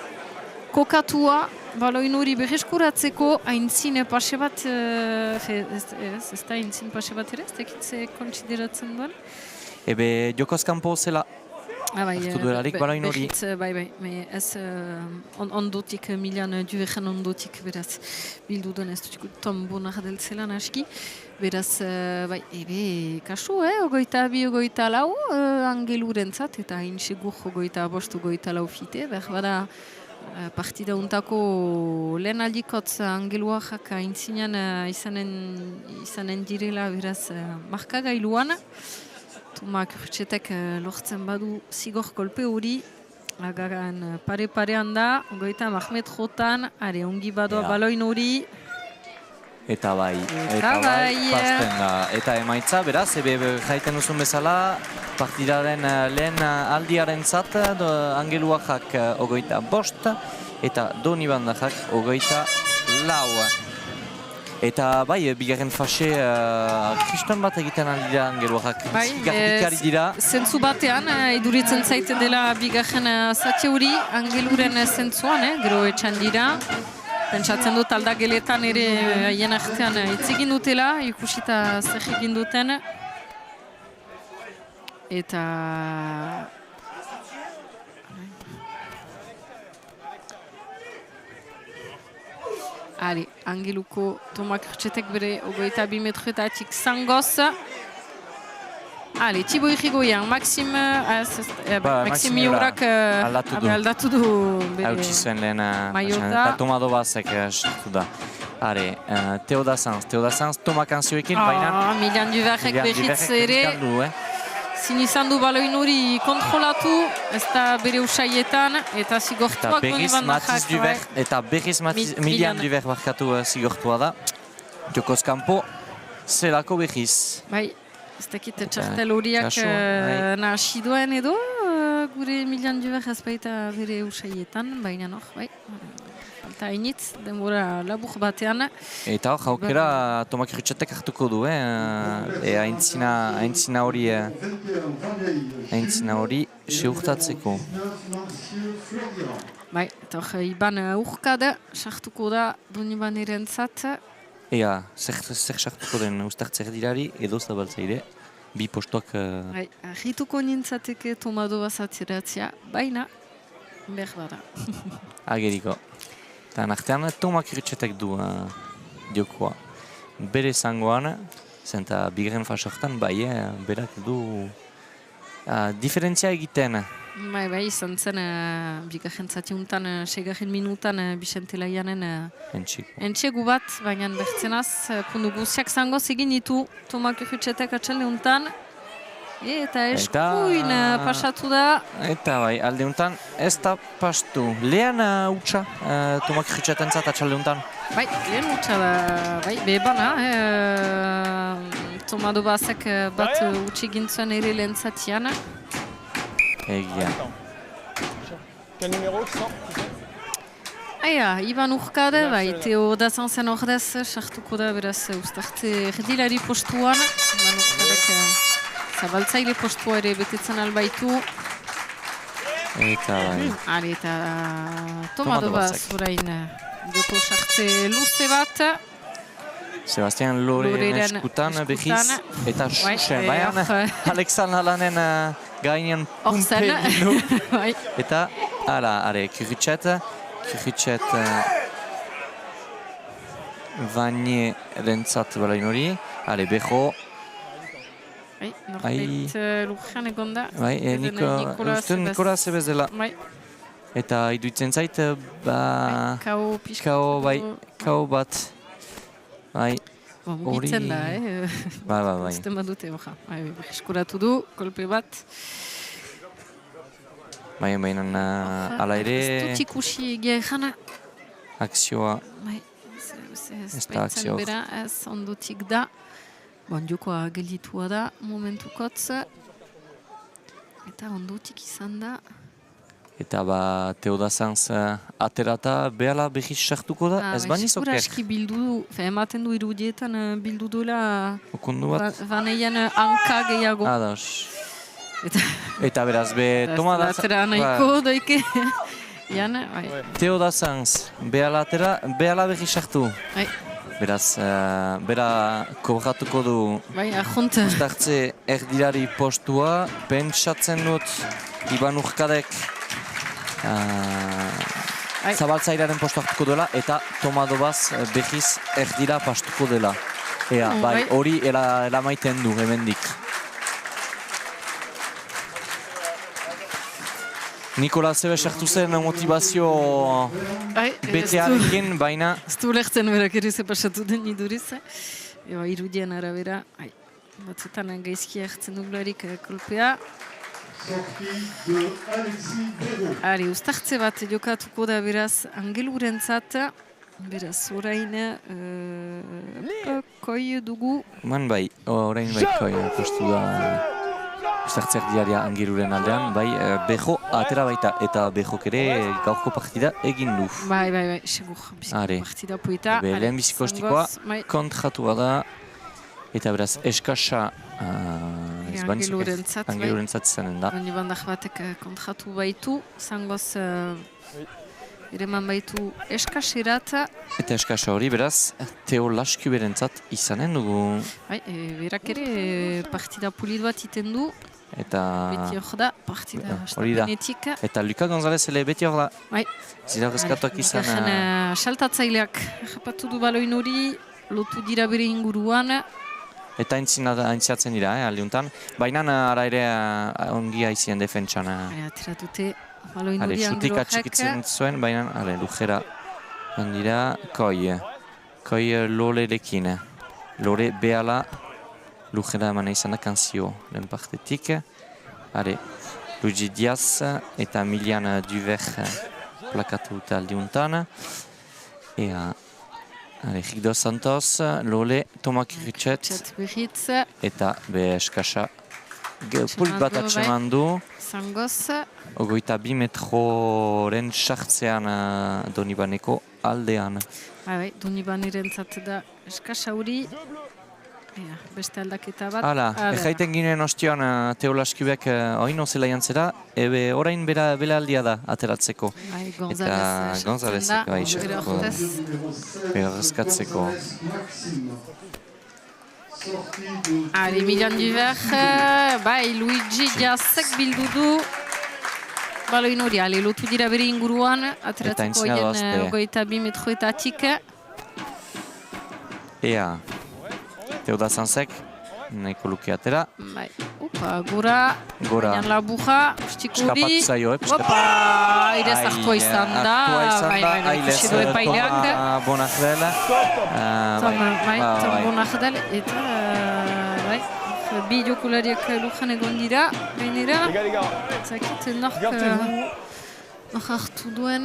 kokatua, baloin hori berreskuratzeko, aintzin pase bat, ez da aintzin pase bat ere, ez dakitze kontsideratzen duen. Ebe jokoz kanpo zela hartu duelarik baloin hori. Bai, ez ondotik, Milian Duverren ondotik, beraz, bildu duen ez dut Tom Bonar deltzela naski. Beraz, ebe kasu, ogoita bi, ogoita lau, Angelurentzat, eta hain segur ogoita bost, ogoita lau fite, behar bada, partida untako lehen aldikotz Angeluajak aintzinean izanen direla beraz markagailuan. Tomak urtsetek lortzen badu zigor kolpe hori. Agaran pare-parean da, ogoita Mahmet Jotan, ongi badoa baloin hori. Eta bai, pasten da. Eta emaitza, beraz, jaiten duzun bezala, partidaren lehen aldiaren zat, Angeluajak ogoita bost, eta Donibandajak ogoita lau. Eta bai, bigarren fase, kriston bat egiten aldira Angeluajak. Garrikari dira. Zentzu batean, iduritzen zaite dela bigarren zati hori, Angeluren zentzuan, gero etxan dira. Pentsatzen dut aldageletan ere haien artean hitz egin dutela, ikusita zer egin duten. Eta... Angeluko Tomak Urtsetek bere ogoita 2 metroetatik zangoz. Tibo Irigoyen, Maxim Miorak aldatu du bere hautsi zuen lehen Maiota. Tomado Bazek sartu da. Teoda Sanz, Tomak anzioekin, baina... Milian Duverrek behitz ere, zin izan du baloin hori kontrolatu, ez da bere usaietan, eta zigortuak Donibandajak. Eta berriz Milian Duverrek barkatu zigortua da. Jokoz kanpo, zelako berriz. Bai. Ez dakit txartel horiak nahasi duen edo, gure Milian Duverrek ez baita bere usaietan, baina bai. Falta hainitz, denbora labur batean. Eta hor, jaukera Tomak Urtsetek hartuko du, aintzina hori seurtatzeko. Bai, eta hor, Iban Urkade sartuko da Donibanderen-zat. Ea, zer sartuko den ustartzer dirari edo zabaltzaile, bi postuak... Argituko nintzateke Tomado Bazatzeratzea, baina behar bada. Ageriko. Eta nartean Tomak Urtsetek du diokoa. Bere zangoan, zenta bigarren fasortan, berak du diferentzia egiten. Bai, izan zen, bigarren zatiuntan, 6 minutan, Bixente Laianen entxegu bat, baina bertzenaz, pundu guziak zangoz egin ditu Tomak Urtsetek atxaldeuntan. Eta eskuin pasatu da. Eta bai, aldeuntan ez da pastu. Lehen utxa Tomak Urtsetentzat atxaldeuntan? Bai, lehen utxa da, bebana. Tomado Bazek bat utxe gintzuen ere lehen zatian. Egia. Quel numéro tu sors? Iban Urkade, Teoda Sanzen ordez sartuko da beraz ustart erdilari postuan. Iban Urkadek zabaltzaile postua ere betetzen albaitu. Eta bai. Eta Tomado Baz orain joko sartze luze bat. Sebastian Loreren eskutan behiz. Eta Xuxen, baina Alexan Alanen gainean punpe egin du. Eta, Kurritxet, Vanie rentzat balain hori, Bejo. Norbait lurrean egon da. Nikola Zebez dela. Eta iduitzen zait, kao bat. Mugitzen da, Bai. Zuten bat dute, eskuratu du, kolpe bat. Baina, ala ere... Ez dut ikusi egia jana. Akzioa... Ez baitzen bera, ez ondotik da. Jokoa gelditua da, momentukotz. Eta ondotik izan da. Eta Teodazanz aterata behala behiz sartuko da, ez baniz oker? Seguraski bildu du, ematen du irudietan bildu duela okundu bat? Vaneian hanka gehiago. Eta beraz, toma da... Atera nahiko doike. Teodazanz behala atera, behala behiz sartu. Beraz, bera kobratuko du ustartze erdirari postua, pentsatzen dut Iban Urkadek zabaltzairaren postu hartuko dela eta Tomadobaz behiz erdira pastuko dela. Hori eramaiten du hemendik. Nikola Zebez sartu zen motivazio betearekin, baina... Ez du lehtzen berak ere ze pasatu den iduriz. Irudien arabera, batzutan gaizki hartzen duglarik kolpea. Uztartze bat jokatuko da beraz Angelurentzat, beraz orain koi dugu. Orain koi postu da uztartzeak diaria Angeluren aldean, Bejo atera baita eta Bejok ere gaurko partida egin du. Bai, segur, biziko partida poeta. Lehen bizikostikoa kontratua da. Eta beraz, eskasa Angelurentzat izanen da. Bandak batek kontratu baitu, zangoz ereman baitu eskaserat. Eta eskasa hori beraz, Teo Laskuberentzat izanen dugu. Berak ere partida pulit bat iten du. Eta... Beti hor da, partida stapenetik. Eta Luka González ere beti hor da. Zira horrezkatuak izan... Saltatzaileak japatu du baloin hori, lotu dira bere inguruan. Eta aintziatzen dira, aldiuntan. Baina ara ere ongi haizien defentsan. Ateratute baloin hori angeluak. Xutik atxikitzen zuen, baina lujera handira koi Lorerekin. Lore behala lujera eman izan da kanzio lehen partetik. Luigi Diaz eta Milian Duver plakatu dute aldiuntan. Rigdo Santos, Lole, Toma Kurritxet eta eskasa pulit bat atseman du. Zangoz. 22 metroren sartzean Donibaneko aldean. Donibaniren zat da eskasa hori. Beste aldaketa bat. Ejaiten ginen ostion Teo Laskubek oino zela jantzera, orain bela aldia da ateratzeko. Eta Gonzalezek berrezkatzeko. Milian Duver, Luigi Diazek bildu du. Baloin hori, lotu dira bere inguruan, ateratzeko hien 22 metroetatik. Teodazanzek, nahiko luke atera. Gora, baina labuja, ustikuri. Eskapatu zaio, Irez hartua izan da. Ikusi du epaileak. Bonakdel. Bonakdel, eta bi jokulariak lujan egon dira. Gainera, zakit nork hartu duen.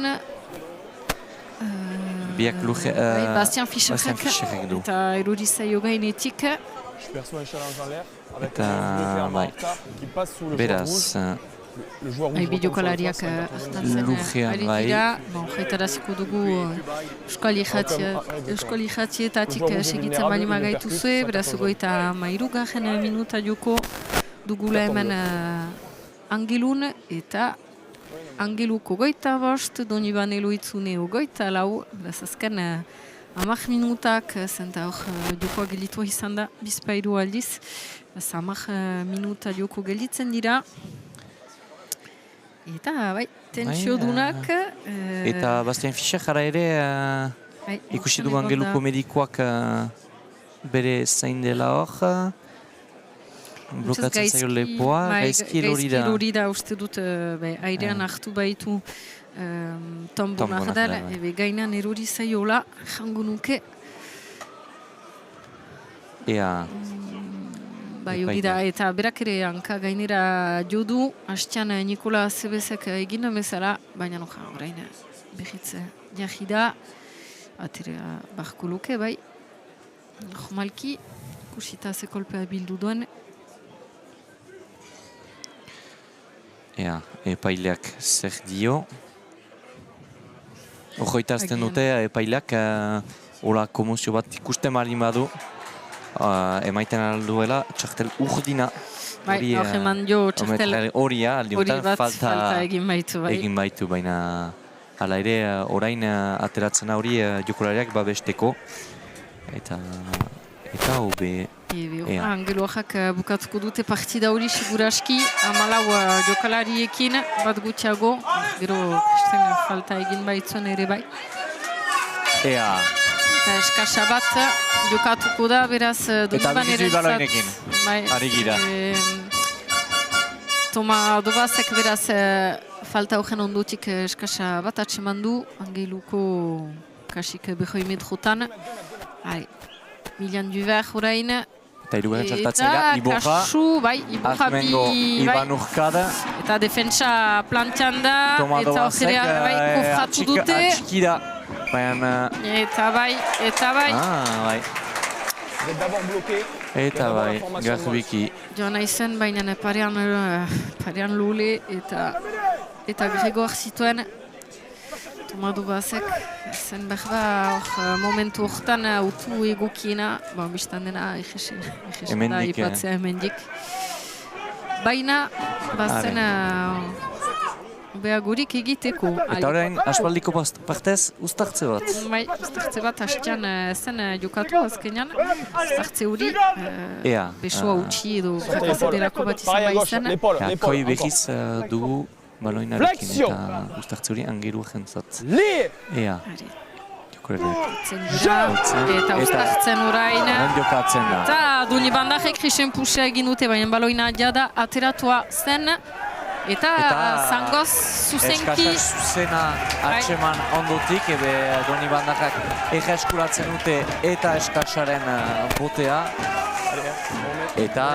Biak luge... Bastian Fischerek du. Eta erurizaio gainetik. Eta... Beraz... Bideokolariak hartatzen ari dira. Jaitaraziko dugu Euskal Ijatietatik segitzen bali magaitu zuen. Beraz, goita mairugaren minuta joko dugula hemen Angelun eta Angeluko goita bost, Donibanelo itzuneo goita lau, beraz azken 10 minutak, zenta hor jokoa gelitua izan da, bizpairu aldiz, beraz 10 minuta joko gelitzen dira. Eta, bai, tentsio dunak. Eta Bastien Fischer jara ere, ikusi du Angeluko medikoak bere zain dela hor. Blokatzen zaio lepoa, gaizki erori da. Gaizki erori da, uste dut, airean hartu baitu Tom Bonardel, gainan erori zaiola, jango nuke. Ea. Bai, hori da, eta berak ere hanka gainera jodu, hastean Nikola Zebezek egin bezala, baina orain behitze jahi da, atera barko luke, bai, normalki, kusita ze kolpea bildu duen. Ea, epaileak zer dio. Ojoita azten dute, epaileak, hola komozio bat ikusten marin badu, emaiten alduela, txartel urdina. Bai, hor eman jo txartel horia, aldiuntan, falta egin baitu, bai. Egin baitu, baina hala ere, orain ateratzen hori jokolariak babesteko. Eta hobe... Angeluak bukatuko dute partida hori siguraski, 14 jokalariekin bat gutxiago, gero falta egin baitzuen ere bai. Ea. Eta eskasa bat jokatuko da, beraz Doniban erentzat. Eta bizi baloinekin, ari gira. Toma Dobazek beraz falta horren ondotik eskasa bat atseman du, Angeluko kasik behoi metrotan. Milian Duver orain. Eta irugarren txartatzailea, Iborra. Kasu, bai, Iborra Iban Urkada. Eta defentsa plantean da. Toma Dobazek, kofratu dute. Atxikida. Eta bai. Bai. Eta bai, garbiki. Joan aizen, baina parean Lule eta Gregor zituen. Toma Dobazek, zen behar momentu horretan autu egokiena, biztan dena egesen da ipatzea hemendik. Baina, bazen behagurik egiteko. Eta horrein, aspaldiko partez, ustartze bat? Bai, ustartze bat, hastean zen jokatu azkenean, ustartze hori, besoa utxi edo frakazaderako bat izan baizen. Koi behiz dugu baloinarekin eta ustartze hori Angeluak jentzat. Ea, jokorenak. Eta ustartzen orain. Jokatzen da. Eta Donibandajek Christian Pusea egin dute, baina baloina jada ateratua zen. Eta zangoz zuzenki. Eskasa zuzena atseman ondotik, Donibandajak eskuratzen dute eta eskasaren botea. Eta,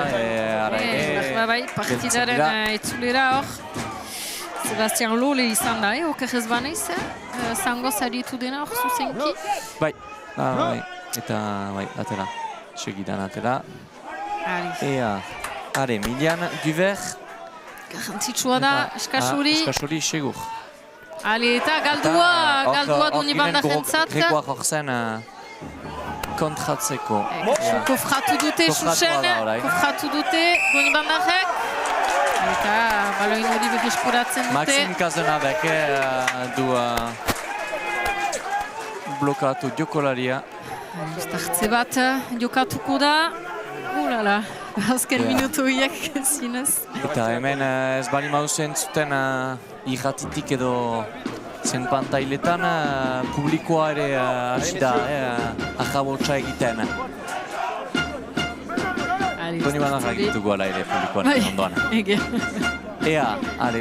bai, partidaren itzulera hor. Sebastian Lole izan da, okerrez baneiz, zangoz aritu dena hor zuzenki. Bai, eta atera, segidan atera. Ea, Milian Duver. Garrantzitsua da, eskasuri. Eskasuri, segur. Eta galdua Donibandajentzat. Gregoak hor zen kontratzeko. Kofratu dute, Xuxen, kofratu dute Donibandajek. Eta baloin hori beheskuratzen dute. Maxim Kazenabek du blokatu jokolaria. Ustartze bat jokatuko da. Ulala, azken minutu hiek zinez. Eta hemen ez bali mauzen zuten irratitik edo zen pantailetan publikoa ere hasi da ajabotsa egiten. Donibandajak egituko ala ere publikoan ondoan. Ea,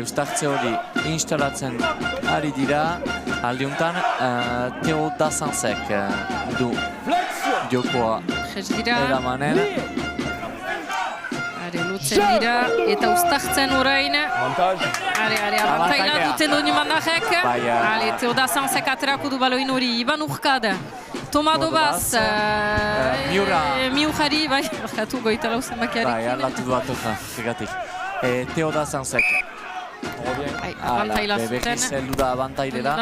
ustartze hori instalatzen ari dira, aldiuntan Theo Dassanzek du jokoa eramanen. Lutzen dira eta ustartzen orain. Abantaila duten Donibandajek. Theo Dassanzek aterako du baloin hori, Iban Urkada. Toma Dobaz, Miurari, bai, bakatu goita lauzen bakiarekin. Bai, alatu duatu egatik. Theo Dassanzek. Abantaila zuten. Behiz heldu da abantailera.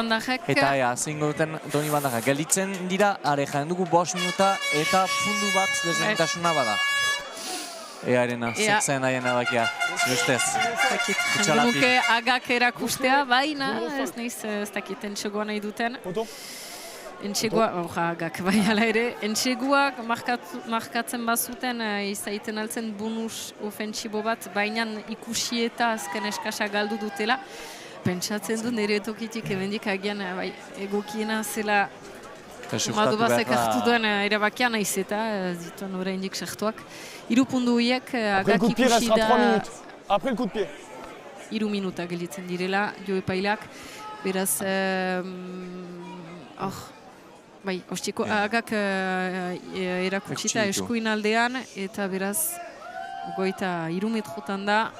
Eta zingo duten Donibandajak. Gelditzen dira, jaren dugu 5 minuta eta fundu bat desberdintasuna bada. Earena, zertzen daien abakia, zurestez. Nuke agak erakustea, baina ez nahiz ez dakiten txegoa nahi duten. Entxegoak, Agak, bai ala ere, entxegoak markatzen bazuten izaiten altzen bonus ofentsibo bat, baina ikusi eta azken eskasa galdu dutela. Pentsatzen du nire tokitik emendik agian egokiena zela Madubazek hartu duen erabakia naiz eta zituen oraindik sartuak. 3 puntu horiek Agak ikusi da... Après le coup de pied. 3 minuta gelditzen direla, jo epailak. Beraz, bai, ostiko Agak erakutsita eskuin aldean, eta beraz, goita 3 metrotan da.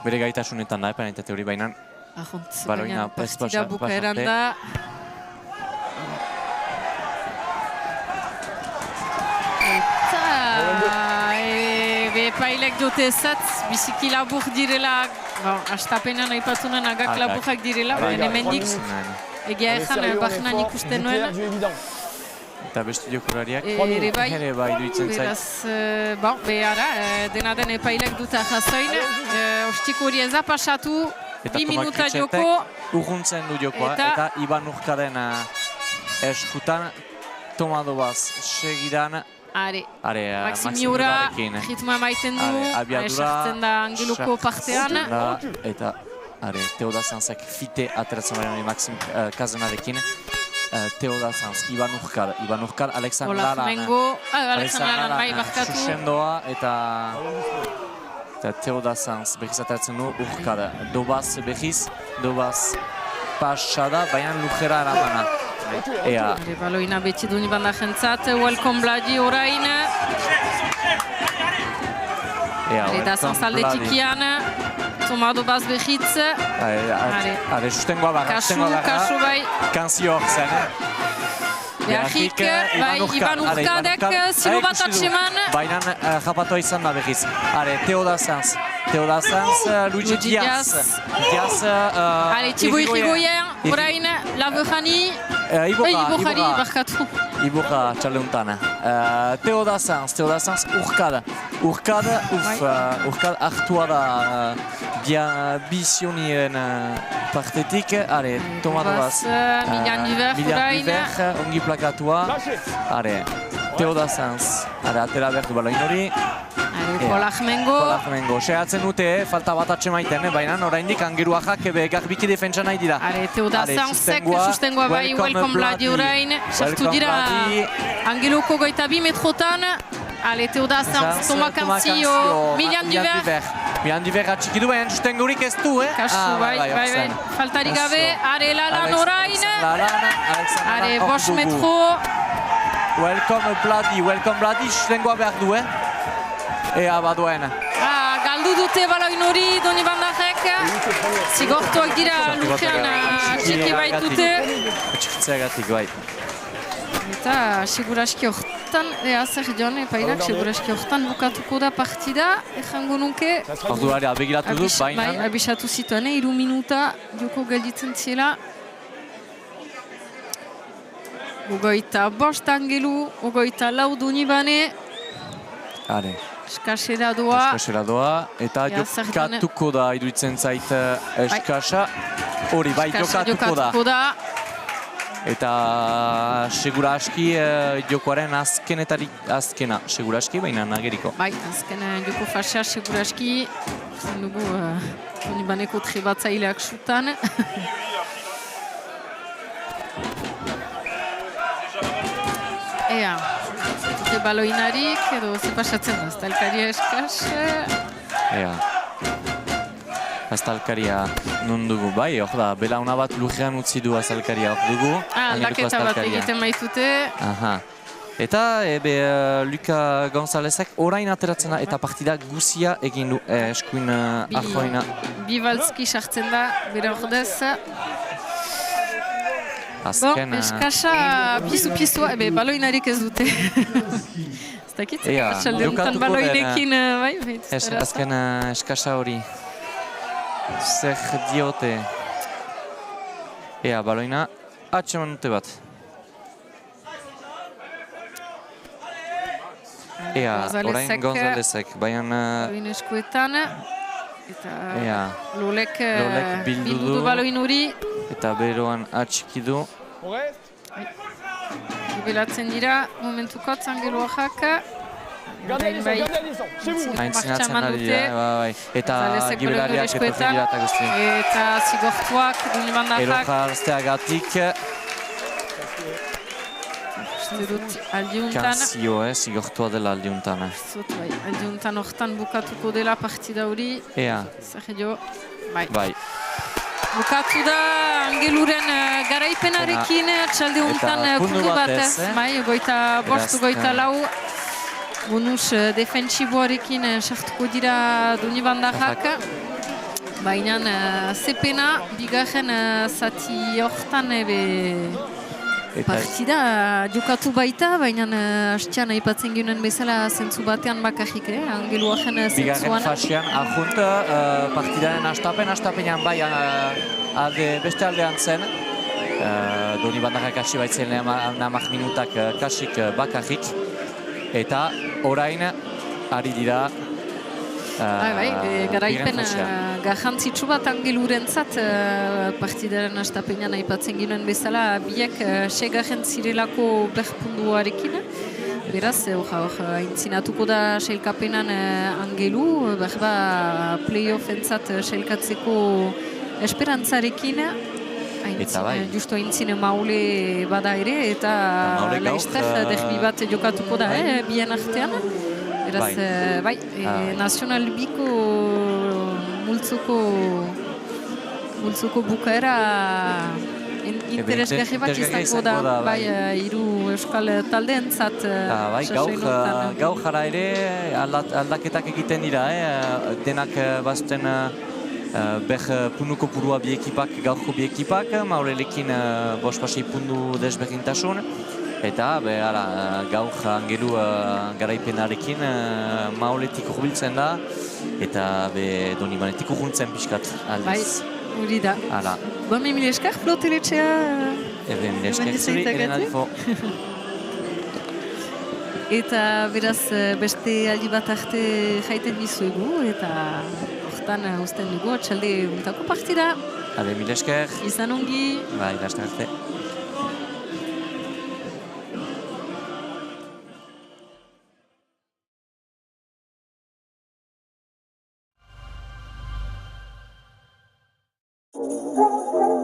Bere gaitasunetan da, epanetate hori bainan. Baina partida bukaeran da. Epailek dute ezatz, biziki labur direla, astapenan aipatunan Agak laburrak direla, baina hemendik egia ezan bajenan ikusten nuen. Eta beste jokurariak ere bai duitzen zait. Beraz, behara, dena den epailek dute jasoin, ostiko hori ez da pasatu, 2 minuta joko. Urruntzen du jokoa, eta Iban Urkaden eskutan, Tomadobaz segidan, Maximiura ritmoa maiten du, esartzen da Angeluko partean. Eta Teodazanzak fite ateratzen bari Maxim Kazenarekin. Teodazanz, Iban Urkal, Alexander Lalan bai markatu. Susendoa eta Teodazanz behiz ateratzen du Urkal. Dobaz behiz, Dobaz pasada, baina lujera eramana. Baloina beti duni banda jentzat, welcome Bladi orain. Eta zanzalde txikian, Tomado Baz behitz. Sustengoa barra, Kasu bai. Kanzio hor zen. Beharrik, Iban Urkadek, zilo bat atseman. Baina japatoa izan da behiz. Teodazanz, Luigi Diaz. Thibaut Irigoyen, orain, Laverani. Iborjari, barkatu. Iborja txaldeuntan. Teodazanz, Urkad hartua da bizionien partetik. Tomadobaz. Milian Diver, ongi plakatua. Teodazanz, atera behar du baloin hori. Polakmengo. Sehatzen dute, falta bat atsemaiten, baina oraindik Angeruajak garbiki defentsa nahi dira. Teodazanzek sustengoa bai, welcome Bladi orain. Sartu dira Angeluko goita 2 metrotan. Teodazanz, Toma Kanzio, Milian Diver. Milian Diver atxiki duen, sustengurik ez du, Kasu, bai. Faltari gabe, Lalan orain. Lalan, 5 metro. Welcome Bladi, sustengoa behar du, Ea baduen. Galdu dute baloin hori doni bandarek. Zigortuak dira lukean atxiki baitute. Atxikitzeagatik bai. Eta seguraski horretan, zer joan epainak, seguraski horretan bukatuko da partida. Ejango nuke. Orduari abegiratu du, baina. Abisatu zituen, 3 minuta joko gelditzen zela. Ogoita 5 Angelu, ogoita 4 doni bane. Eskasera doa. Eta jokatuko da, iruditzen zait eskasa. Hori, bai, jokatuko da. Eta segura aski jokoaren azkena, segura aski, baina nageriko. Bai, azkena joko fasea segura aski. Zen dugu, unibaneko trebatzaileak sutan. Dute baloinarik, edo ze pasatzen da, aztalkaria eskaz. Aztalkaria non dugu, bai, hor da, belauna bat lujean utzi du aztalkaria hor dugu. Aldaketa bat egiten baitute. Eta, Luka Gonzalezek orain ateratzen da, eta partida guzia egin du eskuin arjoina. Bivalski sartzen da, bere ordez. Eskasa pizu-pizua, baloinarik ez dute. Ez dakit, txaldeuntan baloinekin, bai. Azken eskasa hori. Zer diote. Baloina atxeman dute bat. Orain Gonzalezek, baina... Baloin eskuetan. Eta Lolek bildu du baloin hori. Eta beroan atxiki du. gelatzen dira, momentukotz angeluajak. Aintzinatzen ari dira, eta gibelariak etorri dira eta guzti. Eta zigortuak, Donibandajak. Elojarazteagatik. Uste dut aldiuntan. Kanzio, zigortua dela aldiuntan. Aldiuntan hortan bukatuko dela partida hori. Ea. Zer jo, bai. Bai. Bukatu da Angeluren garaipenarekin, txalde hontan puntu batez. Bai, bostu goita lau. Bonus defentsiboarekin sartuko dira Donibandajak. Baina zepena, bigarren zati hortan partida jokatu baita, baina hastean aipatzen ginen bezala zentzu batean bakarrik, Angeluajen zentzuan. Bigarren fasian, ahunt partidaren hastapenean bai beste aldean zen. Donibandajak hasi baitzen namak minutak kasik bakarrik. Eta orain ari dira garaipen garrantzitsu bat Angelurentzat partidaren hastapenean aipatzen ginen bezala biak segarren zirelako berpunduarekin. Beraz, aintzinatuko da sailkapenan Angelu, playoffentzat sailkatzeko esperantzarekin. Justo aintzine maule bada ere, eta laizter derbi bat jokatuko da, bien artean. Beraz, bai, Nazional Biko multzoko bukaera interesgarri bat izango da, bai, hiru euskal taldeentzat. Gaur jara ere aldaketak egiten dira, denak bazten punuko purua bi ekipak, gaurko bi ekipak, maurelekin bospasei pundu desberdintasun. Eta gaur Angelu garaipenarekin mauletik hurbiltzen da, eta Donibanetik hurbiltzen pixkat aldiz. Bai, hori da. Bame mil eskar floteletxea. Mil eskar zuri, Elena Difo. Eta beraz beste aldi bat arte jaiten dizuegu, eta hortan usten dugu atxalde untako partida. Mil eskar. Izan ongi. Bai, lasten arte. Thank you.